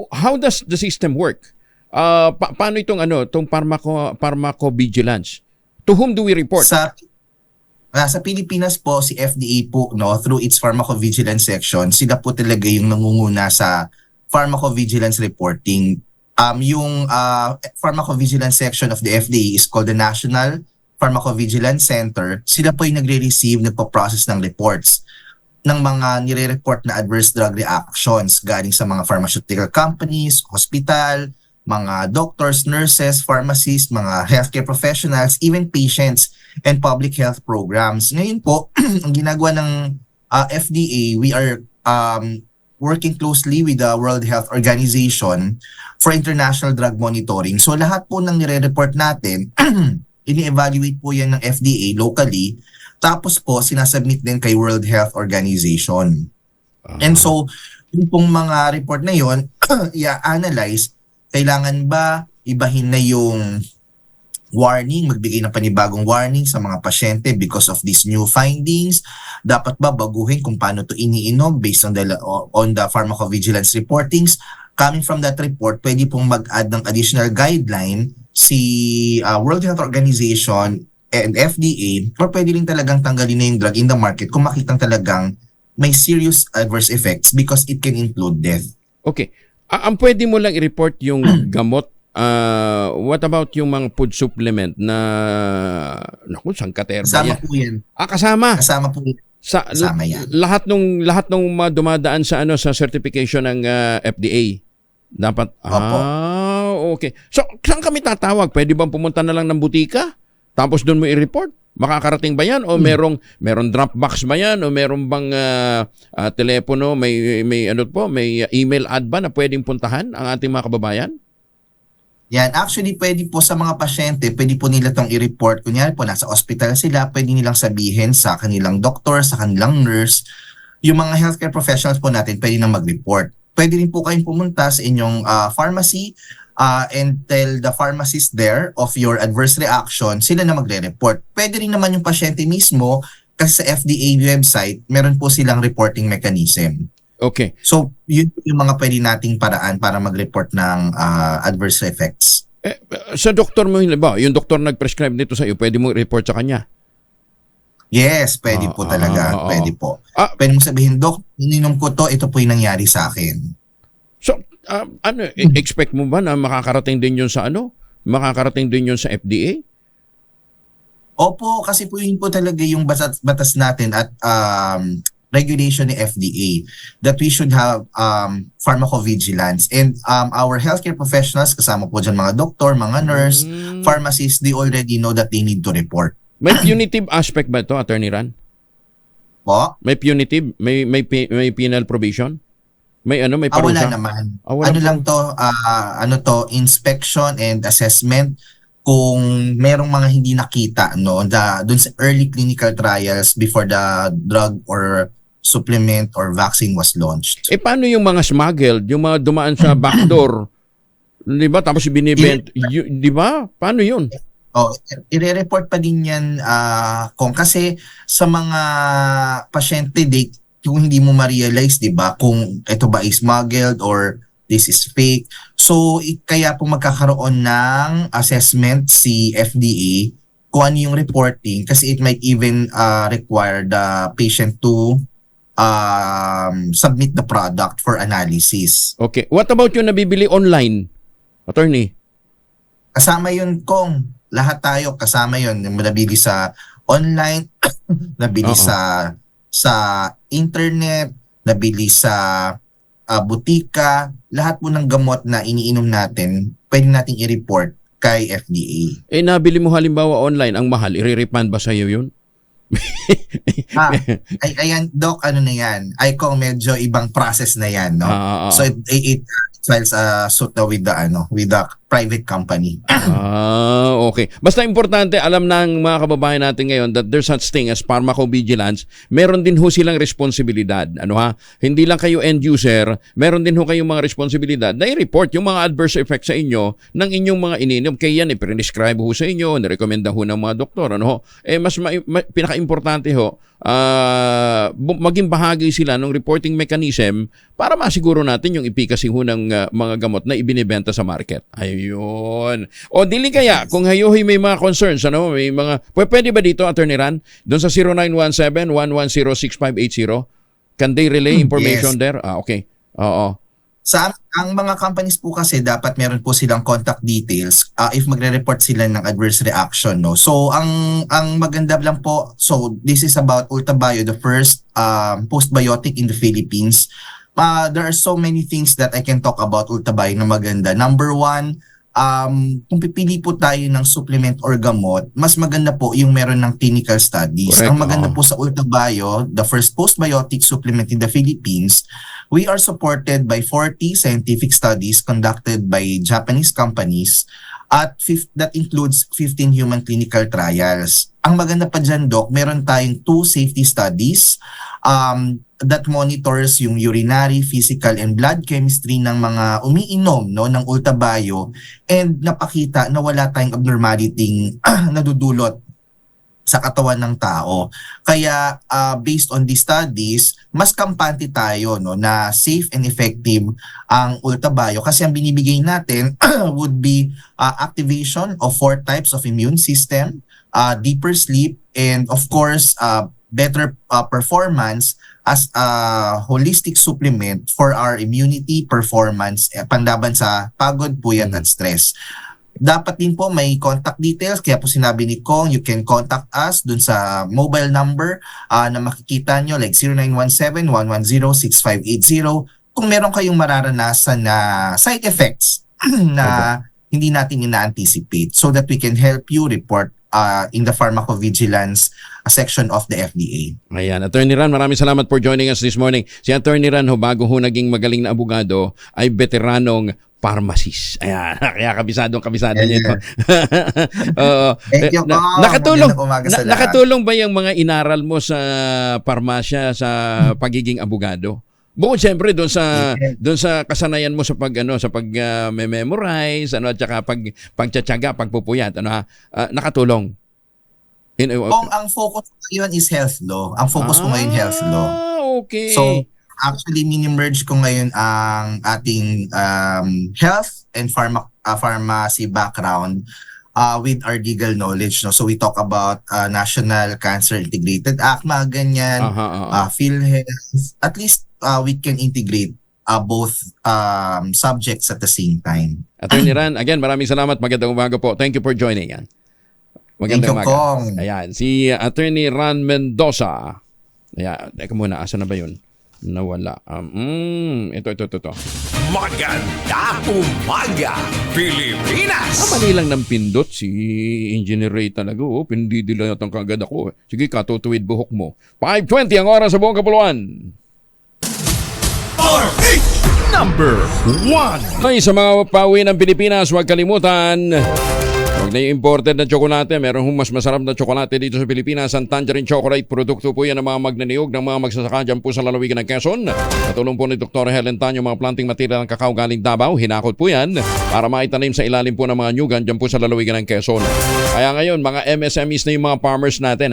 how does the system work? Paano itong pharmacovigilance? To whom do we report? Sa Pilipinas po, si FDA po, no, through its pharmacovigilance section, sila po talaga yung nangunguna sa pharmacovigilance reporting. Yung pharmacovigilance section of the FDA is called the National Pharmacovigilance Center. Sila po yung nagre-receive, nagpo-process ng reports ng mga nire-report na adverse drug reactions galing sa mga pharmaceutical companies, hospital, mga doctors, nurses, pharmacists, mga healthcare professionals, even patients and public health programs. Ngayon po, ang ginagawa ng FDA, we are working closely with the World Health Organization for international drug monitoring. So lahat po ng nire-report natin, ini-evaluate po yan ng FDA locally, tapos po sinasubmit din kay World Health Organization. And so, yung pong mga report na yon, i-analyze, kailangan ba ibahin na yung warning, magbigay ng panibagong warning sa mga pasyente because of these new findings? Dapat ba baguhin kung paano to iniinom based on the pharmacovigilance reportings? Coming from that report, pwede pong mag-add ng additional guideline si World Health Organization and FDA, or pwede rin talagang tanggalin na yung drug in the market kung makitang talagang may serious adverse effects because it can include death. Okay. Ang pwede mo lang i-report yung gamot. What about yung mga food supplement na sangkaterba Kasama yan? po yan. Kasama? Kasama po yan. Kasama yan. Lahat nung dumadaan sa certification ng FDA. Dapat. Okay. So, saan kami tatawag? Pwede bang pumunta na lang ng butika? Tapos doon mo i-report? Makakarating ba yan? O merong drop box ba yan? O meron bang telepono? May email ad ba na pwedeng puntahan ang ating mga kababayan? Yan. Actually, pwede po sa mga pasyente, pwede po nila itong i-report. Kunyari po, nasa hospital sila, pwede nilang sabihin sa kanilang doktor, sa kanilang nurse. Yung mga healthcare professionals po natin, pwede nang mag-report. Pwede rin po kayong pumunta sa inyong pharmacy and tell the pharmacist there of your adverse reaction, sila na magre-report. Pwede rin naman yung pasyente mismo kasi sa FDA website, meron po silang reporting mechanism. Okay. So, yun yung mga pwede nating paraan para mag-report ng adverse effects. Sa doktor mo, ba? Yung doktor nag-prescribe nito sa iyo, pwede mo report sa kanya? Yes, pwede po talaga. Pwede po. Pwede mo sabihin, Dok, ininom ko to, ito po yung nangyari sa akin. So, expect mo ba na makakarating din yun sa Makakarating din yun sa FDA? Opo, kasi po yun po talaga yung batas natin at regulation ni FDA that we should have pharmacovigilance. And our healthcare professionals, kasama po dyan mga doktor, mga nurse, pharmacists, they already know that they need to report. May punitive aspect ba ito, Attorney Ran? Po? May punitive? May penal provision? May may parusa? Wala naman. Wala Ano po. lang to, inspection and assessment kung merong mga hindi nakita doon sa early clinical trials before the drug or supplement or vaccine was launched. Paano yung mga smuggled, yung mga dumaan sa backdoor? Di ba? Tapos binibent. Di ba? Paano yun? I-report pa din yan kung kasi sa mga pasyente, kung hindi mo ma-realize, di ba, kung ito ba is smuggled or this is fake. So, kaya po magkakaroon ng assessment si FDA kung ano yung reporting kasi it might even require the patient to submit the product for analysis. Okay. What about yung nabibili online, Attorney? Kasama yun kung lahat tayo kasama yun. Yung nabili sa online, nabili sa internet, nabili sa butika, lahat po ng gamot na iniinom natin, pwede nating i-report kay FDA. Nabili mo halimbawa online, ang mahal, i-refund ba sa'yo yun? Ayan, Doc, ano na yan? Kung medyo ibang process na yan, no? So it files a suit na with the private company. Okay. Basta importante, alam ng mga kababayan natin ngayon that there's such thing as pharmacovigilance. Meron din ho silang responsibilidad. Hindi lang kayo end user, meron din ho kayong mga responsibilidad na i-report yung mga adverse effects sa inyo ng inyong mga ininom. Kaya yan, i-prescribe ho sa inyo, nirekomenda ho ng mga doktor. Mas pinaka-importante ho, maging bahagi sila ng reporting mechanism para masiguro natin yung efficacy ho ng mga gamot na ibinibenta sa market. Ayun. O dili kaya, kung hayuhi may mga concerns, may mga, pwede ba dito, Attorney Ran? Doon sa 0917-110-6580, can they relay information there? Okay. Oo. Ang mga companies po kasi dapat meron po silang contact details if magre-report sila ng adverse reaction, no. So ang maganda lang po, so this is about Ultabio, the first postbiotic in the Philippines. There are so many things that I can talk about Ultabio na maganda. Number one, kung pipili po tayo ng supplement or gamot, mas maganda po yung meron ng clinical studies. Correct. Ang maganda po sa Ultabio, the first postbiotic supplement in the Philippines, we are supported by 40 scientific studies conducted by Japanese companies at that includes 15 human clinical trials. Ang maganda pa dyan, Doc, meron tayong 2 safety studies that monitors yung urinary, physical, and blood chemistry ng mga umiinom ng Ultabio and napakita na wala tayong abnormality nadudulot sa katawan ng tao. Kaya based on these studies, mas kampante tayo na safe and effective ang Ultabio kasi ang binibigay natin would be activation of 4 types of immune system, deeper sleep, and of course better performance as a holistic supplement for our immunity performance panlaban sa pagod, puyat at stress. Dapat din po may contact details, kaya po sinabi ni Kong, you can contact us dun sa mobile number na makikita nyo like 0917-110-6580 kung meron kayong mararanasan na side effects na hindi natin ina-anticipate so that we can help you report in the pharmacovigilance section of the FDA. Ayan, Attorney Ran, maraming salamat for joining us this morning. Si Attorney Ran, bago naging magaling na abogado, ay veteranong pharmacist. Ayan, kaya kabisado niya ito. Thank you po. Nakatulong ba yung mga inaral mo sa parmasya sa pagiging abogado? Bukod siyempre doon sa kasanayan mo sa memorize at saka pagtsatsaga, pagpupuyat, nakatulong. Kung ang focus ko ngayon is health law. Ang focus ko ngayon health law. Okay. So actually mini-merge ko ngayon ang ating health and pharmacy background with our legal knowledge. So we talk about National Cancer Integrated Act, mga ganyan, PhilHealth. At least we can integrate both subjects at the same time. Attorney Ran, again, maraming salamat. Magandang umaga po. Thank you for joining. Magandang Thank you, Kong. umaga. Ayan, si Attorney Ran Mendoza. Ayan, teka muna, asa na ba yun? Nawala. Ito. Magandang umaga, Pilipinas! Mali lang ng pindot si Engineer Ray talaga. Pindidila yatang kagad ako. Sige, katutuwid buhok mo. 5:20 ang oras sa buong kapuluan. Number 1. Ay, sa mga pauwi ng Pilipinas, huwag kalimutan. Huwag na yung imported na tsokolate. Meron mas masarap na tsokolate dito sa Pilipinas. Ang Tangerine Chocolate. Produkto po yan ng mga magnaniyog ng mga magsasaka dyan po sa lalawigan ng Quezon. Katulong po ni Dr. Helen Tan yung mga planting material ng kakao galing Davao. Hinakot po yan para maitanim sa ilalim po ng mga nyugan dyan po sa lalawigan ng Quezon. Kaya ngayon, mga MSMEs na yung mga farmers natin,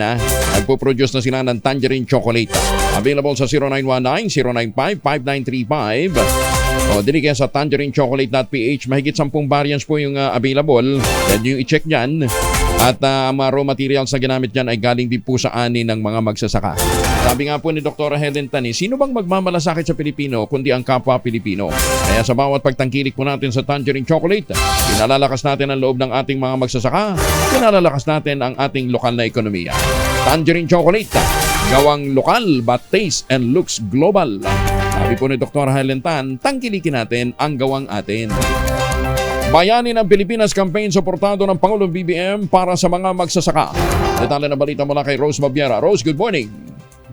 nagpo-produce na sila ng Tangerine Chocolate. Available sa 0919-095-5935. O, dili kaya sa tangerinechocolate.ph. Mahigit 10 variants po yung available. Then yung i-check dyan. At mga raw materials na ginamit dyan ay galing din po sa ani ng mga magsasaka. Sabi nga po ni Dr. Helen Tan, sino bang magmamalasakit sa Pilipino kundi ang kapwa Pilipino? Kaya sa bawat pagtangkilik po natin sa Tangerine Chocolate, pinalalakas natin ang loob ng ating mga magsasaka, pinalalakas natin ang ating lokal na ekonomiya. Tangerine Chocolate, gawang lokal but taste and looks global. Sabi po ni Dr. Helen Tan, tangkilikin natin ang gawang atin. Bayani ng Pilipinas campaign suportado ng Pangulong BBM para sa mga magsasaka. Detalye na balita mula kay Rose Babiera. Rose, good morning.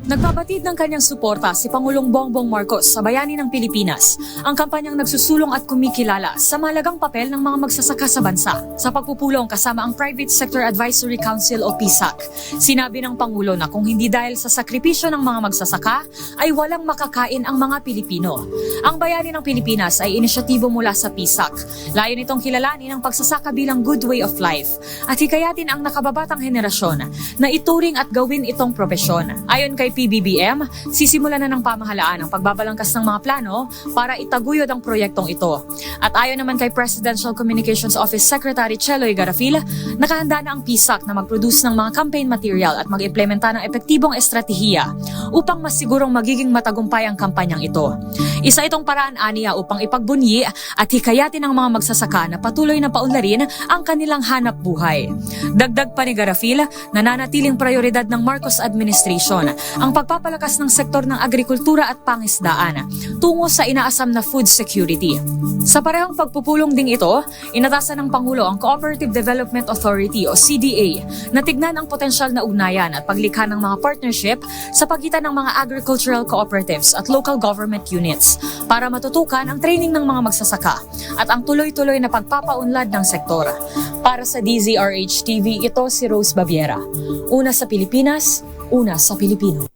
Nagbabatid ng kanyang suporta si Pangulong Bongbong Marcos sa bayani ng Pilipinas, ang kampanyang nagsusulong at kumikilala sa mahalagang papel ng mga magsasaka sa bansa sa pagpupulong kasama ang Private Sector Advisory Council o PSAC. Sinabi ng Pangulo na kung hindi dahil sa sakripisyo ng mga magsasaka ay walang makakain ang mga Pilipino. Ang bayani ng Pilipinas ay inisyatibo mula sa PSAC. Layon itong kilalanin ang pagsasaka bilang good way of life at hikayatin ang nakababatang henerasyon na ituring at gawin itong propesyon. Ayon kay PBBM, sisimulan na ng pamahalaan ang pagbabalangkas ng mga plano para itaguyod ang proyektong ito. At ayon naman kay Presidential Communications Office Secretary Cheloy Garafil, nakahanda na ang PSAC na mag-produce ng mga campaign material at mag-implementa ng epektibong estratehiya upang masigurong magiging matagumpay ang kampanyang ito. Isa itong paraan aniya upang ipagbunyi at hikayatin ang mga magsasaka na patuloy na paunlarin ang kanilang hanap buhay. Dagdag pa ni Garafil, nananatiling prioridad ng Marcos administration ang pagpapalakas ng sektor ng agrikultura at pangisdaan tungo sa inaasam na food security. Sa parehong pagpupulong ding ito, inatasan ng Pangulo ang Cooperative Development Authority o CDA na tignan ang potensyal na ugnayan at paglikha ng mga partnership sa pagitan ng mga agricultural cooperatives at local government units para matutukan ang training ng mga magsasaka at ang tuloy-tuloy na pagpapaunlad ng sektor. Para sa DZRH TV, ito si Rose Baviera. Una sa Pilipinas, una sa Pilipino.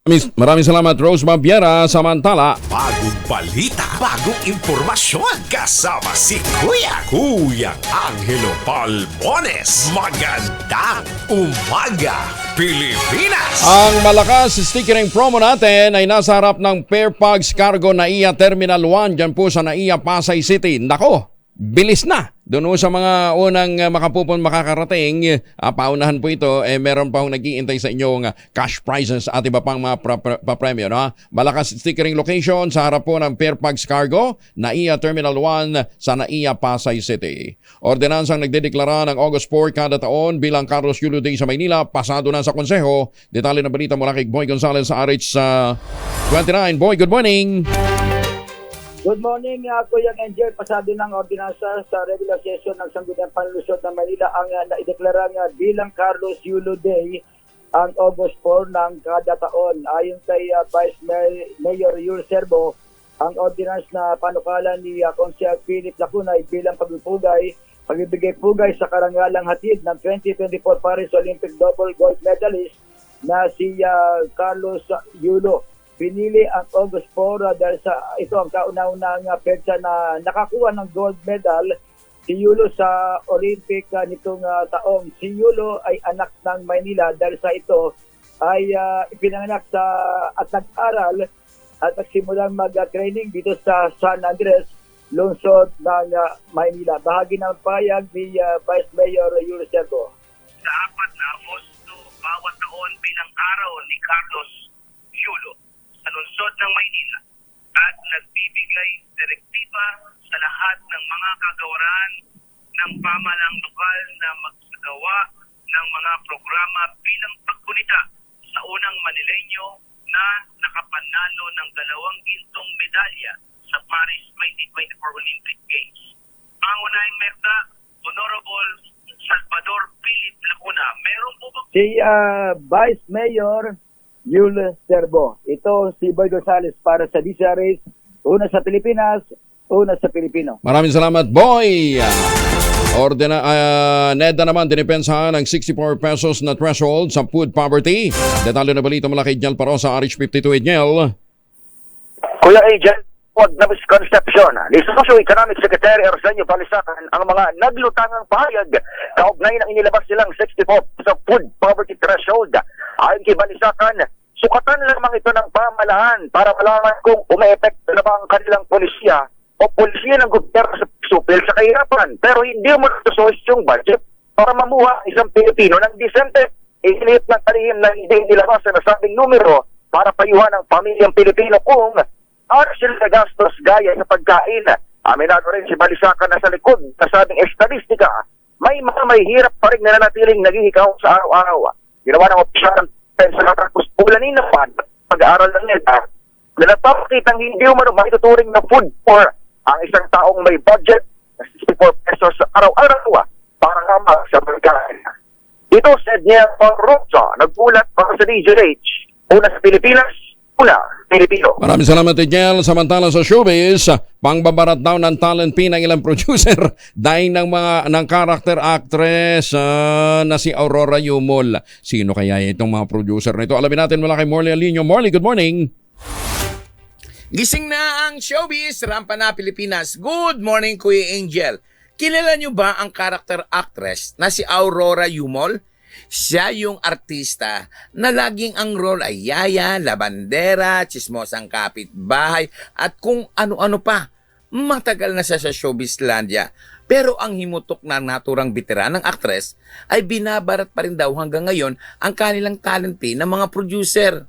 Maraming salamat, Rose Babiera. Samantala, Bagong balita, bagong impormasyon, kasama si Kuya Angelo Palmones. Magandang umaga, Pilipinas! ang malakas stickering promo natin ay nasa harap ng Fairfax Cargo NAIA Terminal 1 dyan po sa NAIA Pasay City. Nako, bilis na! Doon sa mga unang makakarating, paunahan po ito, meron pa hong nag-iintay sa inyong cash prizes at iba pang mga papremyo. No? Malakas stickering location sa harap po ng Fairfax Cargo, NAIA Terminal 1 sa NAIA Pasay City. Ordinansang nagdedeklara ng August 4 kada taon bilang Carlos Yulo Day sa Maynila, pasado na sa konseho. Detalye na balita mula kay Boy Gonzales sa RH 29. Boy, good morning! Good morning, Kuya Angel. Pasado ng ordinansa sa regular session ng Sangguniang Panlusod ng Manila ang naideklara bilang Carlos Yulo Day ang August 4 ng kada taon. Ayon kay Vice Mayor Yul Serbo, ang ordinance na panukala ni Konsehal Philip Lacunay bilang pagbibigay pugay sa karangalang hatid ng 2024 Paris Olympic double gold medalist na si Carlos Yulo. Pinili ang August 4 dahil sa ito ang kauna-unang petsa na nakakuha ng gold medal si Yulo sa Olympic nitong taong. Si Yulo ay anak ng Maynila dahil sa ito ay ipinanganak at nag-aral at nagsimulang mag-training dito sa San Andres, lungsod ng Maynila. Bahagi ng payag ni Vice Mayor Yulo Serbo. Sa 4 na Agosto, bawat taon bilang araw ni Carlos Yulo sa lungsod ng Maynila at nagbibigay direktiba sa lahat ng mga kagawaran ng pamahalang lokal na magsasaka paggawa ng mga programa bilang pagkunita sa unang Manileño na nakapanalo ng 2 gintong medalya sa Paris 2024 Olympic Games. Pangunahing merda, Honorable Salvador Philip Lacuna. Meron po ba? Si Vice Mayor Yul Serbo. Ito si Boy Gonzales para sa DCRH. Una sa Pilipinas, una sa Pilipino. Maraming salamat, Boy! NEDA naman dinipensahan ng 64 pesos na threshold sa food poverty. Detalye na balita mula kay Jel Parosa, RH52 Jel. Kuya Agent, huwag na misconception ni Socio-Economic Secretary Arsenio Balisacan ang mga naglutangang pahayag kaugnay ng inilabas nilang 64 sa food poverty threshold. Ayon kay Balisacan, sukatan lamang ito ng pamahalaan para malaman kung ume-epekto na ba ang kanilang polisiya o polisiya ng gobyerno sa supil sa kahirapan. Pero hindi mo natusois yung budget para mamuha isang Pilipino ng disente. Isinip ng talihim na hindi nilabas na nasabing numero para payuhan ang pamilyang Pilipino kung ano sila gastos gaya sa pagkain. Aminado rin si Balisacan na sa likod na sabing estadistika, may mga may hirap pa rin na nanatiling naghihikaw sa araw-araw. Ginawa ng opisyal ng pensa na tapos ulanin na pag-aaral ng NEDA na napapakitang hindi umano maituturing na food for ang isang taong may budget na 64 pesos sa araw-araw para nga sa pagkain. Ito said niya pang Rosa, nagbulat para sa DZRH, una sa Pilipinas, una Pilipino. Maraming salamat, Jel. Samantala sa showbiz, pangbabarat daw ng talent pin ng ilang producer dahil ng character actress na si Aurora Yumol. Sino kaya itong mga producer na ito? Alamin natin mula kay Morley Alinio. Morley, good morning. Gising na ang showbiz, rampa na Pilipinas. Good morning, Kuya Angel. Kilala niyo ba ang character actress na si Aurora Yumol? Siya yung artista na laging ang role ay yaya, labandera, chismosang kapitbahay at kung ano-ano pa. Matagal na siya sa showbizlandia. Pero ang himutok na naturang veteranang actress ay binabarat pa rin daw hanggang ngayon ang kanilang talent pin ng mga producer.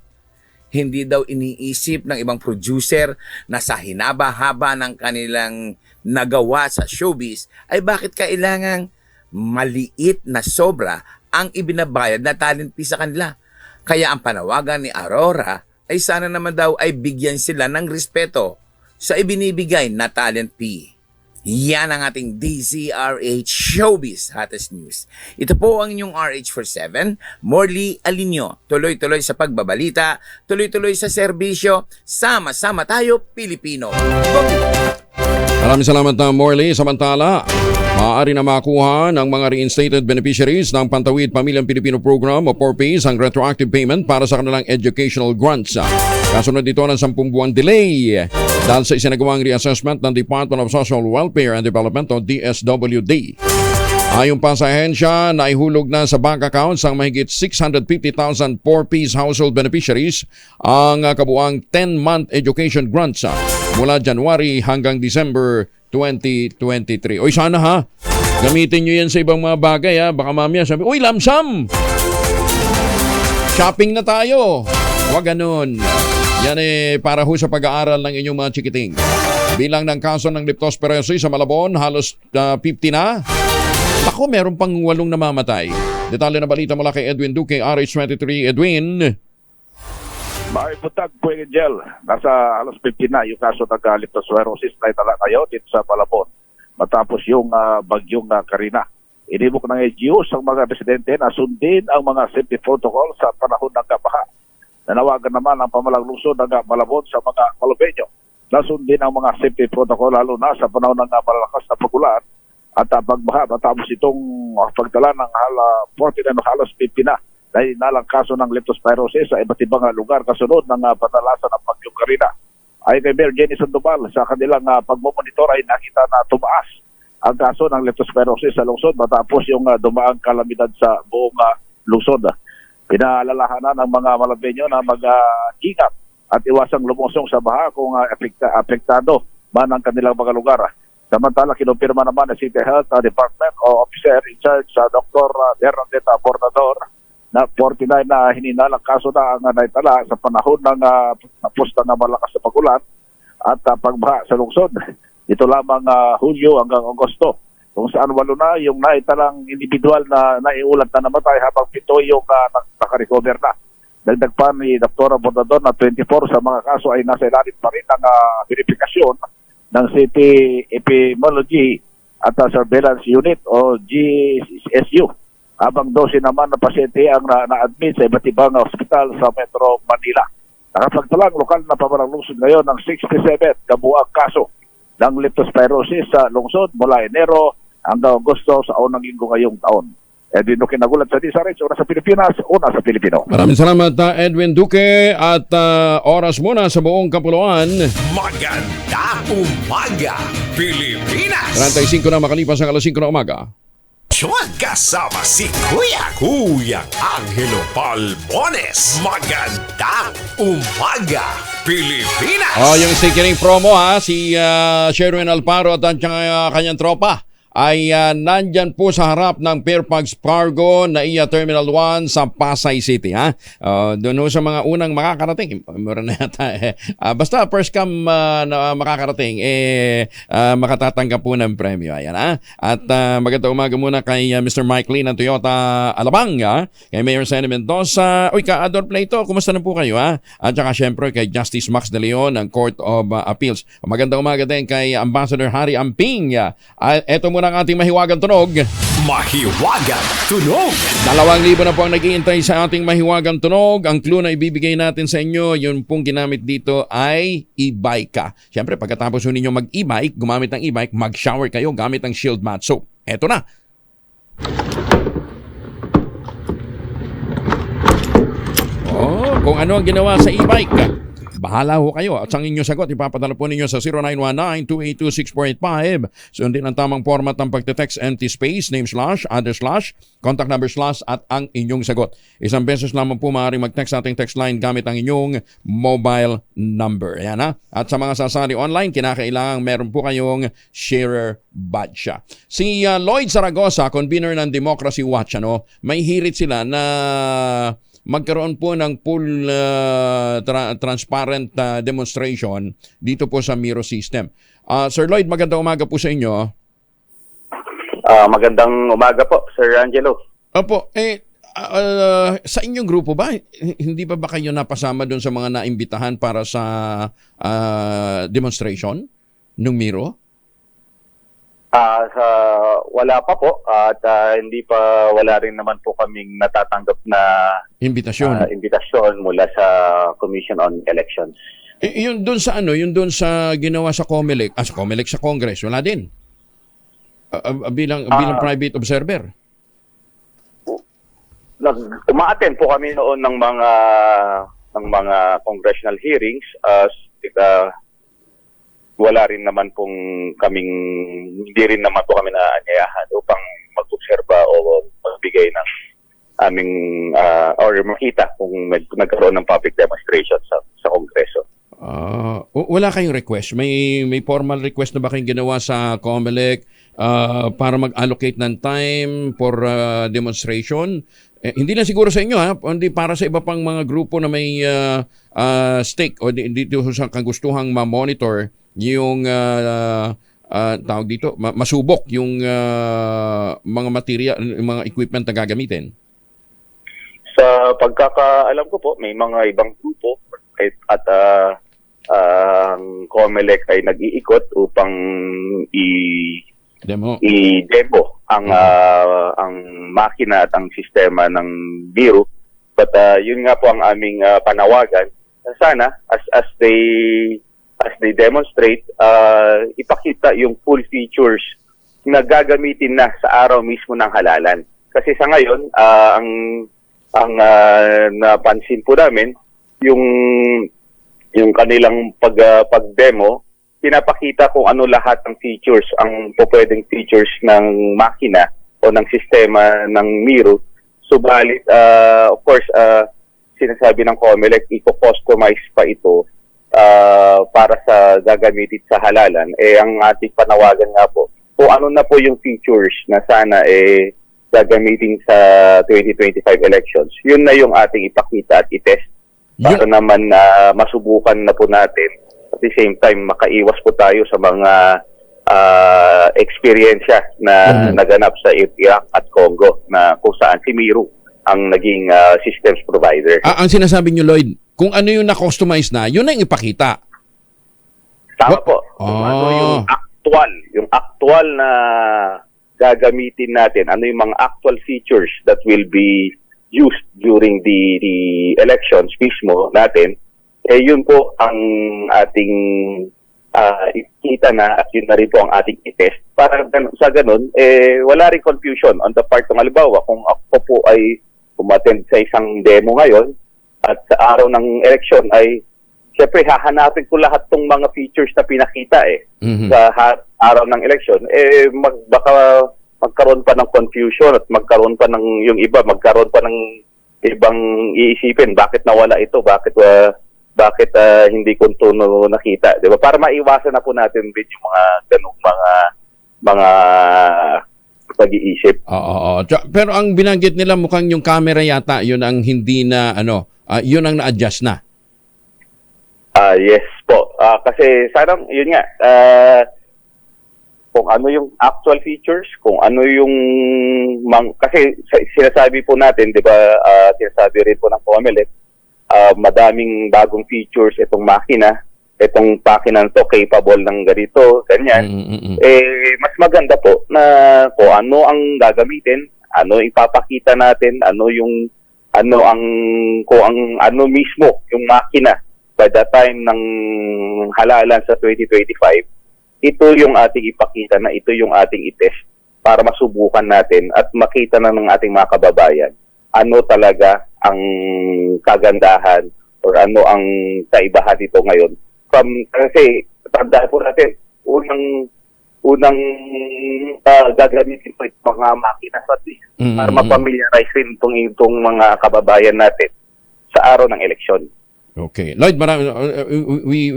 Hindi daw iniisip ng ibang producer na sa hinaba-haba ng kanilang nagawa sa showbiz ay bakit kailangang maliit na sobra ang ibinabayad na talent fee sa kanila. Kaya ang panawagan ni Aurora ay sana naman daw ay bigyan sila ng respeto sa ibinibigay na talent fee. Yan ang ating DZRH Showbiz Hottest News. Ito po ang inyong RH47, Morley Alinio. Tuloy-tuloy sa pagbabalita, tuloy-tuloy sa serbisyo, sama-sama tayo Pilipino. Maraming salamat na Morley. Samantala, maaari na makuha ng mga reinstated beneficiaries ng Pantawid Pamilyang Pilipino Program o 4Ps ang retroactive payment para sa kanilang educational grants. Kasunod dito ng 10 buwan delay dahil sa isinagawang reassessment ng Department of Social Welfare and Development o DSWD. Ayon pa sa ahensya, naihulog na sa bank accounts ang mahigit 650,000 4Ps household beneficiaries ang kabuang 10-month education grants mula January hanggang December 2023. Oy, sana ha, gamitin nyo yan sa ibang mga bagay ha. Baka mamaya sabi, uy, lamsam! Shopping na tayo! Huwag ganun. Yan para ho sa pag-aaral ng inyong mga chikiting. Bilang ng kaso ng leptospirosis sa Malabon, halos 50 na. Ako, meron pang 8 namamatay. Detalye na balita mula kay Edwin Duque, RH23. Edwin. May butag po yung gel. Nasa halos 50 na yung kaso ng leptospirosis na itala kayo dito sa Malabon. Matapos yung bagyong Karina. Inibok ng LGUs ang mga residente na sundin ang mga safety protocol sa panahon ng kabaha. Nanawagan naman ang pamalang lungsod ng Malabon sa mga Malabeño na sundin ang mga safety protocol lalo na sa panahon ng malalakas na pagulan at pagbaha matapos itong pagdala ng halos 50 na dahil nalang kaso ng leptospirosis sa iba't ibang lugar kasunod ng padalasan ng bagyong Karina. Ayon kay Mayor Jenny Sandoval, sa kanilang pagmomonitor ay nakita na tumaas ang kaso ng leptospirosis sa lungsod matapos yung dumaang kalamidad sa buong lungsod. Pinaalalahanan ng mga Malabeño na mag-ingat at iwasang lumusong sa baha kung apektado man ang kanilang mga lugar. Samantala, kinumpirma naman ng City Health Department o Officer in charge sa Dr. Bernadetta Portador na 49 na hininalang kaso na ang naitala sa panahon ng pusta ng malakas na pagulan at pagbaha sa lungsod. Ito lamang Hulyo hanggang Agosto. kung saan 8 na yung naitalang individual na naiulat na namatay habang 7 yung nakarecover na. Dagdag pa ni Dr. Bordador na 24 sa mga kaso ay nasa ilalim pa rin ng verifikasyon ng City Epidemiology at Surveillance Unit o GSU. Habang 12 naman na pasyente ang na-admit sa iba't ibang ospital sa Metro Manila. Nakapagtalang lokal na pamalang lungsod ngayon ng 67 kabuang kaso ng leptospirosis sa lungsod mula Enero hanggang Agosto sa unang linggo ngayong taon. Edwin Duque nagulat sa DSRH, una sa Pilipinas, una sa Pilipino. Maraming salamat Edwin Duque at oras muna sa buong kapuluan. Magandang umaga, Pilipinas! 35 na makalipas ang alas 5 na umaga. Kasama si Kuya Angelo Palmones. Magandang umaga, Pilipinas! Yung stickering promo si Sherwin Alparo at ang kanyang tropa ay nandyan po sa harap ng Fairfax Cargo NAIA Terminal 1 sa Pasay City. Doon sa mga unang makakarating. Mura na yata. Basta first come na makakarating, makatatanggap po ng premyo. Ayan, At magandang umaga muna kay Mr. Mike Lee ng Toyota Alabang, kay Mayor Senny Mendoza. Ka-Ador Plato, kumusta na po kayo? At saka syempre kay Justice Max De Leon ng Court of Appeals. Magandang umaga din kay Ambassador Harry Amping. Ito muna ang ating mahiwagang tunog. Mahiwagang tunog. 2,000 na po ang nag-iintay sa ating mahiwagang tunog. Ang clue na ibibigay natin sa inyo, yun pong ginamit dito ay e-bike ka. Siyempre, pagkatapos ninyo mag-e-bike, gumamit ng e-bike, mag-shower kayo gamit ang Shield Mat Soap. Eto na. Kung ano ang ginawa sa e-bike, bahala ho kayo. At sa inyong sagot, ipapadala po ninyo sa 0919-282-6485. Sundin ang tamang format ng pagte-text, empty space, name slash, other slash, contact number slash, at ang inyong sagot. Isang beses lamang po maaaring mag-text sa ating text line gamit ang inyong mobile number. Ayan, At sa mga sasali online, kinakailangan meron po kayong sharer badge. Si Lloyd Zaragoza, convener ng Democracy Watch, may hirit sila na magkaroon po ng full transparent demonstration dito po sa Miro System. Sir Lloyd, magandang umaga po sa inyo. Magandang umaga po, Sir Angelo. Opo, sa inyong grupo ba, hindi ba kayo napasama doon sa mga naimbitahan para sa demonstration ng Miro? Wala pa po at wala rin naman po kaming natatanggap na imbitasyon mula sa Commission on Elections. Yun doon sa yung doon sa ginawa sa COMELEC, sa COMELEC sa Congress, wala din. Bilang private observer. Umaattend po kami noon ng mga congressional hearings. Wala rin naman pong hindi rin naman po kami naanyayahan upang mag-obserba o magbigay ng aming or makita kung nagkaroon ng public demonstration sa Kongreso. Wala kayong request? May formal request na ba kayong ginawa sa COMELEC para mag-allocate ng time for demonstration? Hindi na siguro sa inyo, hindi para sa iba pang mga grupo na may stake o dito sa kagustuhang ma-monitor yung tawag dito, masubok yung mga material, mga equipment na gagamitin. Sa pagkakaalam ko po, may mga ibang grupo at ang COMELEC ay nag-iikot upang i-demo ang makina at ang sistema ng Miro. But yun nga po ang aming panawagan. Sana as they demonstrate, ipakita yung full features na gagamitin na sa araw mismo ng halalan. Kasi sa ngayon, ang napansin po namin, yung kanilang pag-demo, pinapakita kung ano lahat ng features, ang pwedeng features ng makina o ng sistema ng Miro. Subalit, of course, sinasabi ng COMELEC, i-customize pa ito para sa gagamitin sa halalan. Ang ating panawagan nga po, kung ano na po yung features na sana gagamitin sa 2025 elections, yun na yung ating ipakita at itest para naman masubukan na po natin. At the same time, makaiwas po tayo sa mga eksperyensya na naganap sa Iraq at Congo na kung saan si Miro ang naging systems provider. Ang sinasabi niyo, Lloyd, kung ano yung na-customize na, yun na yung ipakita. Tama po. Kung ano yung actual na gagamitin natin, ano yung mga actual features that will be used during the elections mismo natin, yun po ang ating ikita na at yun na rin po ang ating i-test. Para sa ganun, wala rin confusion on the part ng halimbawa kung ako po ay umattend sa isang demo ngayon at sa araw ng election ay siyempre hahanapin ko lahat ng mga features na pinakita sa araw ng election. Baka magkaroon pa ng confusion at magkaroon pa ng yung iba, magkaroon pa ng ibang iisipin. Bakit nawala ito? Bakit hindi ko ito nakita? Diba? Para maiwasan na po natin din yung mga ganung mga pag-iisip. Oo. Pero ang binanggit nila mukhang yung camera yata, yun ang hindi na, yun ang na-adjust na. Yes po. Kasi sarang, yun nga, kung ano yung actual features, kung ano yung kasi sinasabi po natin, 'di ba, sinasabi rin po ng Comelec, madaming bagong features itong makina, itong pakinan to capable ng ganito, ganyan. Mas maganda po na kung ano ang gagamitin, ano ipapakita natin, ano mismo yung makina by the time ng halalan sa 2025. Ito yung ating ipakita na ito yung ating itest para masubukan natin at makita na ng ating mga kababayan ano talaga ang kagandahan or ano ang kaibahan dito ngayon. Kasi tandaan po natin, unang gagamitin po itong mga makina para mapamiliarize rin itong mga kababayan natin sa araw ng eleksyon. Okay. Lloyd, we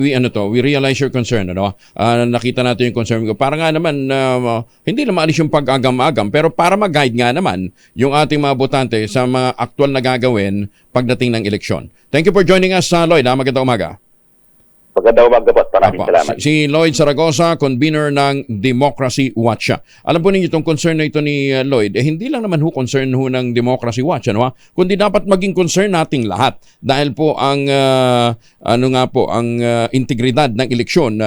realize your concern, nakita natin yung concern ko. Para nga naman, hindi na maalis yung pag-agam-agam, pero para mag-guide nga naman yung ating mga botante sa mga aktual na gagawin pagdating ng eleksyon. Thank you for joining us, Lloyd. Magandang umaga. Magandang umaga po. Maraming salamat. Si Lloyd Zaragoza, convener ng Democracy Watch. Alam po ninyo itong concern na ito ni Lloyd, hindi lang naman concern ng Democracy Watch, kundi dapat maging concern nating lahat dahil po ang integridad ng eleksyon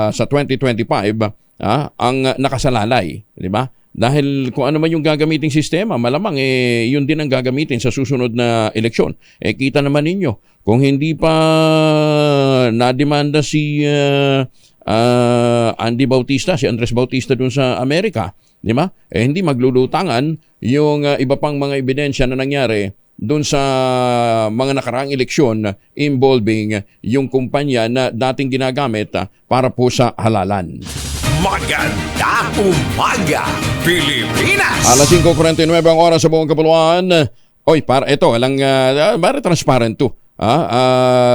sa 2025 ang nakasalalay, di ba? Dahil kung ano man yung gagamiting sistema, malamang yun din ang gagamitin sa susunod na eleksyon. Kita naman ninyo, kung hindi pa nademanda si Andres Bautista dun sa Amerika, di ba? Hindi maglulutangan yung iba pang mga ebidensya na nangyari dun sa mga nakaraang eleksyon involving yung kumpanya na dating ginagamit para po sa halalan. Maganda umaga, Pilipinas! Alas 5:49 ang oras sa buong kapuluan. Ito, very transparent to.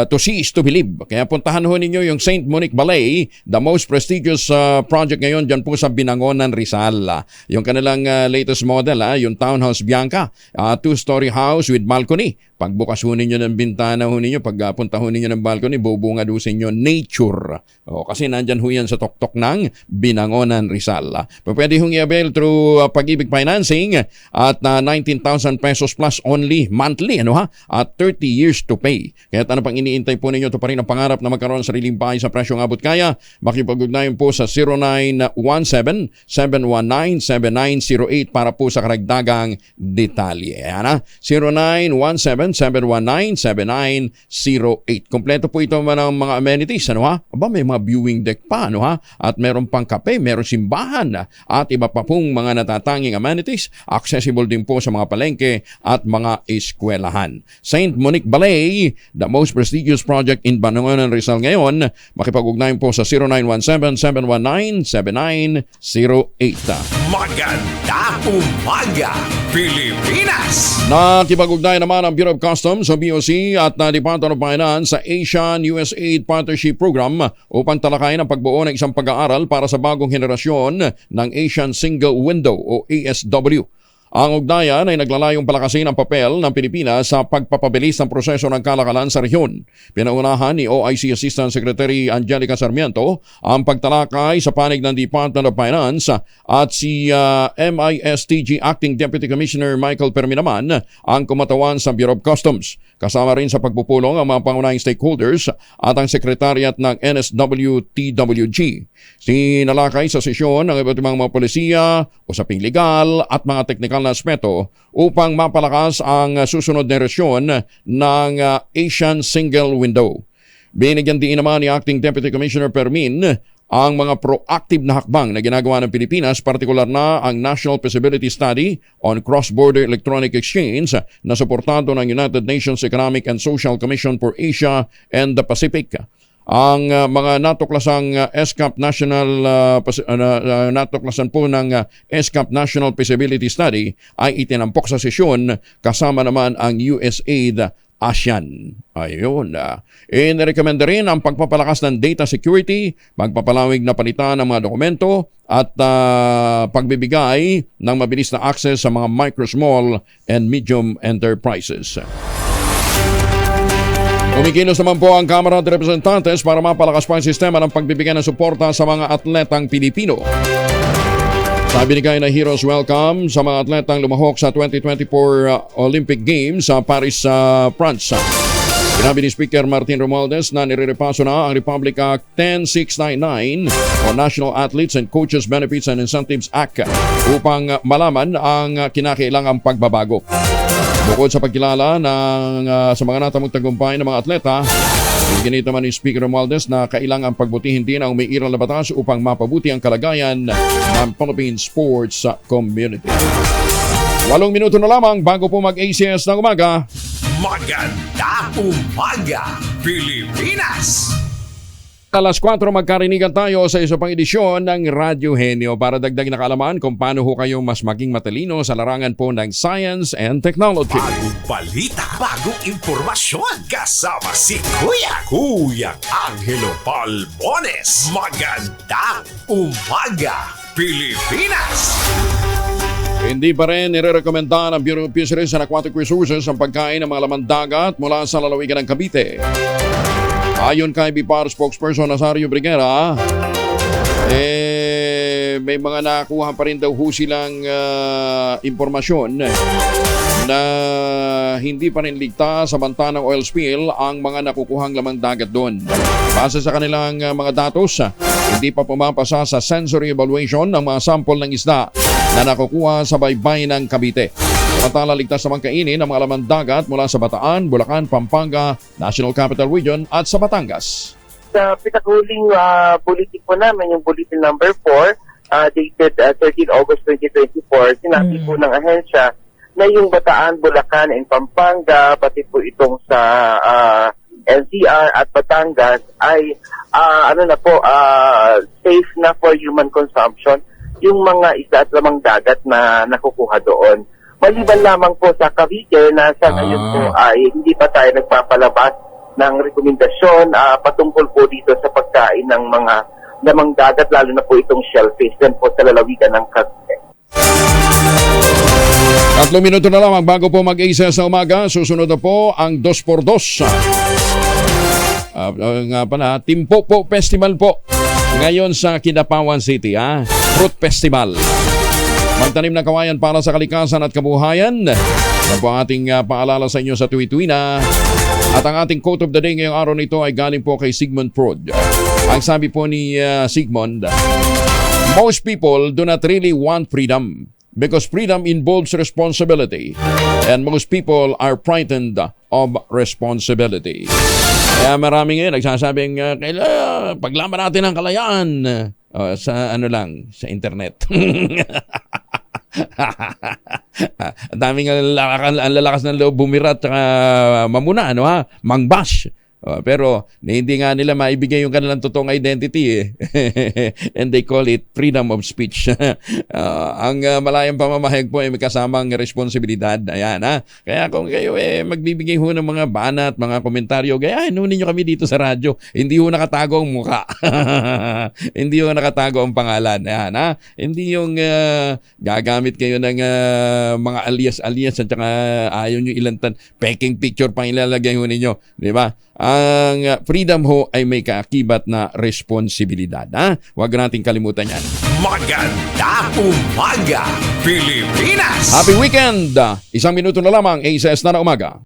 To see is to believe. Kaya puntahan ho ninyo yung St. Monique Ballet, the most prestigious project ngayon dyan po sa Binangonan, Rizal. Yung kanilang latest model, yung Townhouse Bianca, 2-story house with balcony. Pagbukas ho ninyo ng bintana ho ninyo, pagpunta ho ninyo ng balcony, bubunga doon sa inyo nature. Kasi nandyan ho yan sa tuktok ng Binangonan, Rizal. Pwede hong i-avail through Pag-ibig Financing at 19,000 pesos plus only monthly, at 30 years to pay. Kaya ano pang iniintay po ninyo, ito pa rin ang pangarap na magkaroon ng sariling bahay sa presyong abot kaya. Makipag-ugnayan po sa 0917-719-7908 para po sa karagdagang detalye. 0917-719-7908. Kompleto po ito ng mga amenities. May mga viewing deck pa, at meron pang kape, meron simbahan, at iba pa pong mga natatanging amenities. Accessible din po sa mga palengke at mga eskwelahan. St. Monique Ballet, the most prestigious project in Binangonan, Rizal ngayon. Makipag-ugnayan po sa 0917-719-7908. Maganda umaga, Pilipinas! Nakipag-ugnayan naman ang Bureau of Customs o BOC at Department of Finance sa Asian-USAID Partnership Program upang talakayin ang pagbuo ng isang pag-aaral para sa bagong henerasyon ng Asian Single Window o ASW. Ang ugnayan ay naglalayong palakasin ang papel ng Pilipinas sa pagpapabilis ng proseso ng kalakalan sa rehiyon. Pinaunahan ni OIC Assistant Secretary Angelica Sarmiento ang pagtalakay sa panig ng Department of Finance at si MISTG Acting Deputy Commissioner Michael Permi naman ang kumatawan sa Bureau of Customs. Kasama rin sa pagpupulong ang mga pangunahing stakeholders at ang Secretariat ng NSWTWG. Sinalakay sa sesyon ng iba't ibang mga polisiya, usaping legal at mga teknikal na aspeto upang mapalakas ang susunod na relasyon ng Asian Single Window. Binigyan din naman ni Acting Deputy Commissioner Permin ang mga proactive na hakbang na ginagawa ng Pilipinas, partikular na ang National Feasibility Study on Cross-Border Electronic Exchange na suportado ng United Nations Economic and Social Commission for Asia and the Pacific. Ang mga natuklasang ESCAP natuklasan po ng ESCAP National Feasibility Study ay itinampok sa sesyon kasama naman ang USAID ASEAN. Ayun. Inirekomenda rin ang pagpapalakas ng data security, pagpapalawig na palitan ng mga dokumento at pagbibigay ng mabilis na access sa mga micro, small and medium enterprises. Kumikilos naman po ang Kamara de Representantes para mapalakas pa ang sistema ng pagbibigay ng suporta sa mga atletang Pilipino. Binigay na Heroes Welcome sa mga atletang lumahok sa 2024 Olympic Games sa Paris, France. Sinabi ni Speaker Martin Romualdez na nirerepaso na ang Republic Act 10699 o National Athletes and Coaches Benefits and Incentives Act upang malaman ang kinakailangang pagbabago. Bukod sa pagkilala sa mga natamong tagumpay ng mga atleta, ginit naman ni Speaker Romualdez na kailangang pagbutihin din ang umiiral na batas upang mapabuti ang kalagayan ng Philippine sports community. 8 minuto na lamang bago po mag-ACS ng umaga. Magandang umaga, Pilipinas! Alas 4 magkarinigan tayo sa isa pang edisyon ng Radyo Henyo para dagdag na kaalaman kung paano ho kayo mas maging matalino sa larangan po ng science and technology. Bagong balita, bagong impormasyon, kasama si Kuya Angelo Palmones. Magandang umaga, Pilipinas! Hindi pa rin nire-rekomenda ng Bureau of Fisheries and Aquatic Resources ang pagkain ng mga lamang dagat mula sa lalawigan ng Cavite. Ayon kay BIPAR spokesperson Nazario Briguera, may mga nakuha pa rin daw silang impormasyon na hindi pa rin ligtas sa banta ng oil spill ang mga nakukuhang lamang dagat doon. Base sa kanilang mga datos, hindi pa pumapasa sa sensory evaluation ng mga sample ng isda na nakukuha sa baybayin ng Cavite. Samantala, ligtas naman kainin ang mga laman dagat mula sa Bataan, Bulacan, Pampanga, National Capital Region at sa Batangas. Sa pinakuling bulletin po namin, yung bulletin number 4, dated 13 August 2024, sinabi po ng ahensya na yung Bataan, Bulacan, and Pampanga, pati po itong sa NCR at Batangas ay safe na for human consumption yung mga isda at lamang dagat na nakukuha doon. Maliban lamang po sa Cavite na sa ngayon po ay hindi pa tayo nagpapalabas ng rekomendasyon patungkol po dito sa pagkain ng mga lamang dagat, lalo na po itong shellfish din po sa lalawigan ng Cavite. 3 minuto na lamang bago po mag-isa sa umaga, susunod na po ang 2x2. Nga pala, Timpo po Festival po. Ngayon sa Kidapawan City, Fruit Festival. Magtanim ng kawayan para sa kalikasan at kabuhayan. Yan po ang ating paalala sa inyo sa tuwi-tuwi-na. At ang ating quote of the day ngayong araw nito ay galing po kay Sigmund Freud. Ang sabi po ni Sigmund, most people do not really want freedom because freedom involves responsibility. And most people are frightened of responsibility. Kaya marami ngayon nagsasabing, paglaban natin ang kalayaan sa sa internet. Ang daming ang lalakas ng loob bumirat at mamuna, mangbash Pero hindi nga nila maibigay yung kanilang totoong identity and they call it freedom of speech. Ang malayang pamamahayag po ay may kasamang responsibilidad. Ayan, ha? Kaya kung kayo magbibigay ho ng mga banat, mga komentaryo, gayahin ho ninyo kami dito sa radyo. Hindi ho nakatago ang mukha. Hindi ho nakatago ang pangalan. Ayan, ha? Hindi yung gagamit kayo ng mga alias-alias at saka ayaw nyo ilantan. Peking picture pang ilalagay ho ninyo. Di ba? Ang freedom ho ay may kaakibat na responsibilidad. Ha? Huwag nating kalimutan yan. Magandang umaga, Pilipinas! Happy weekend! 1 minuto na lamang, ASS na umaga.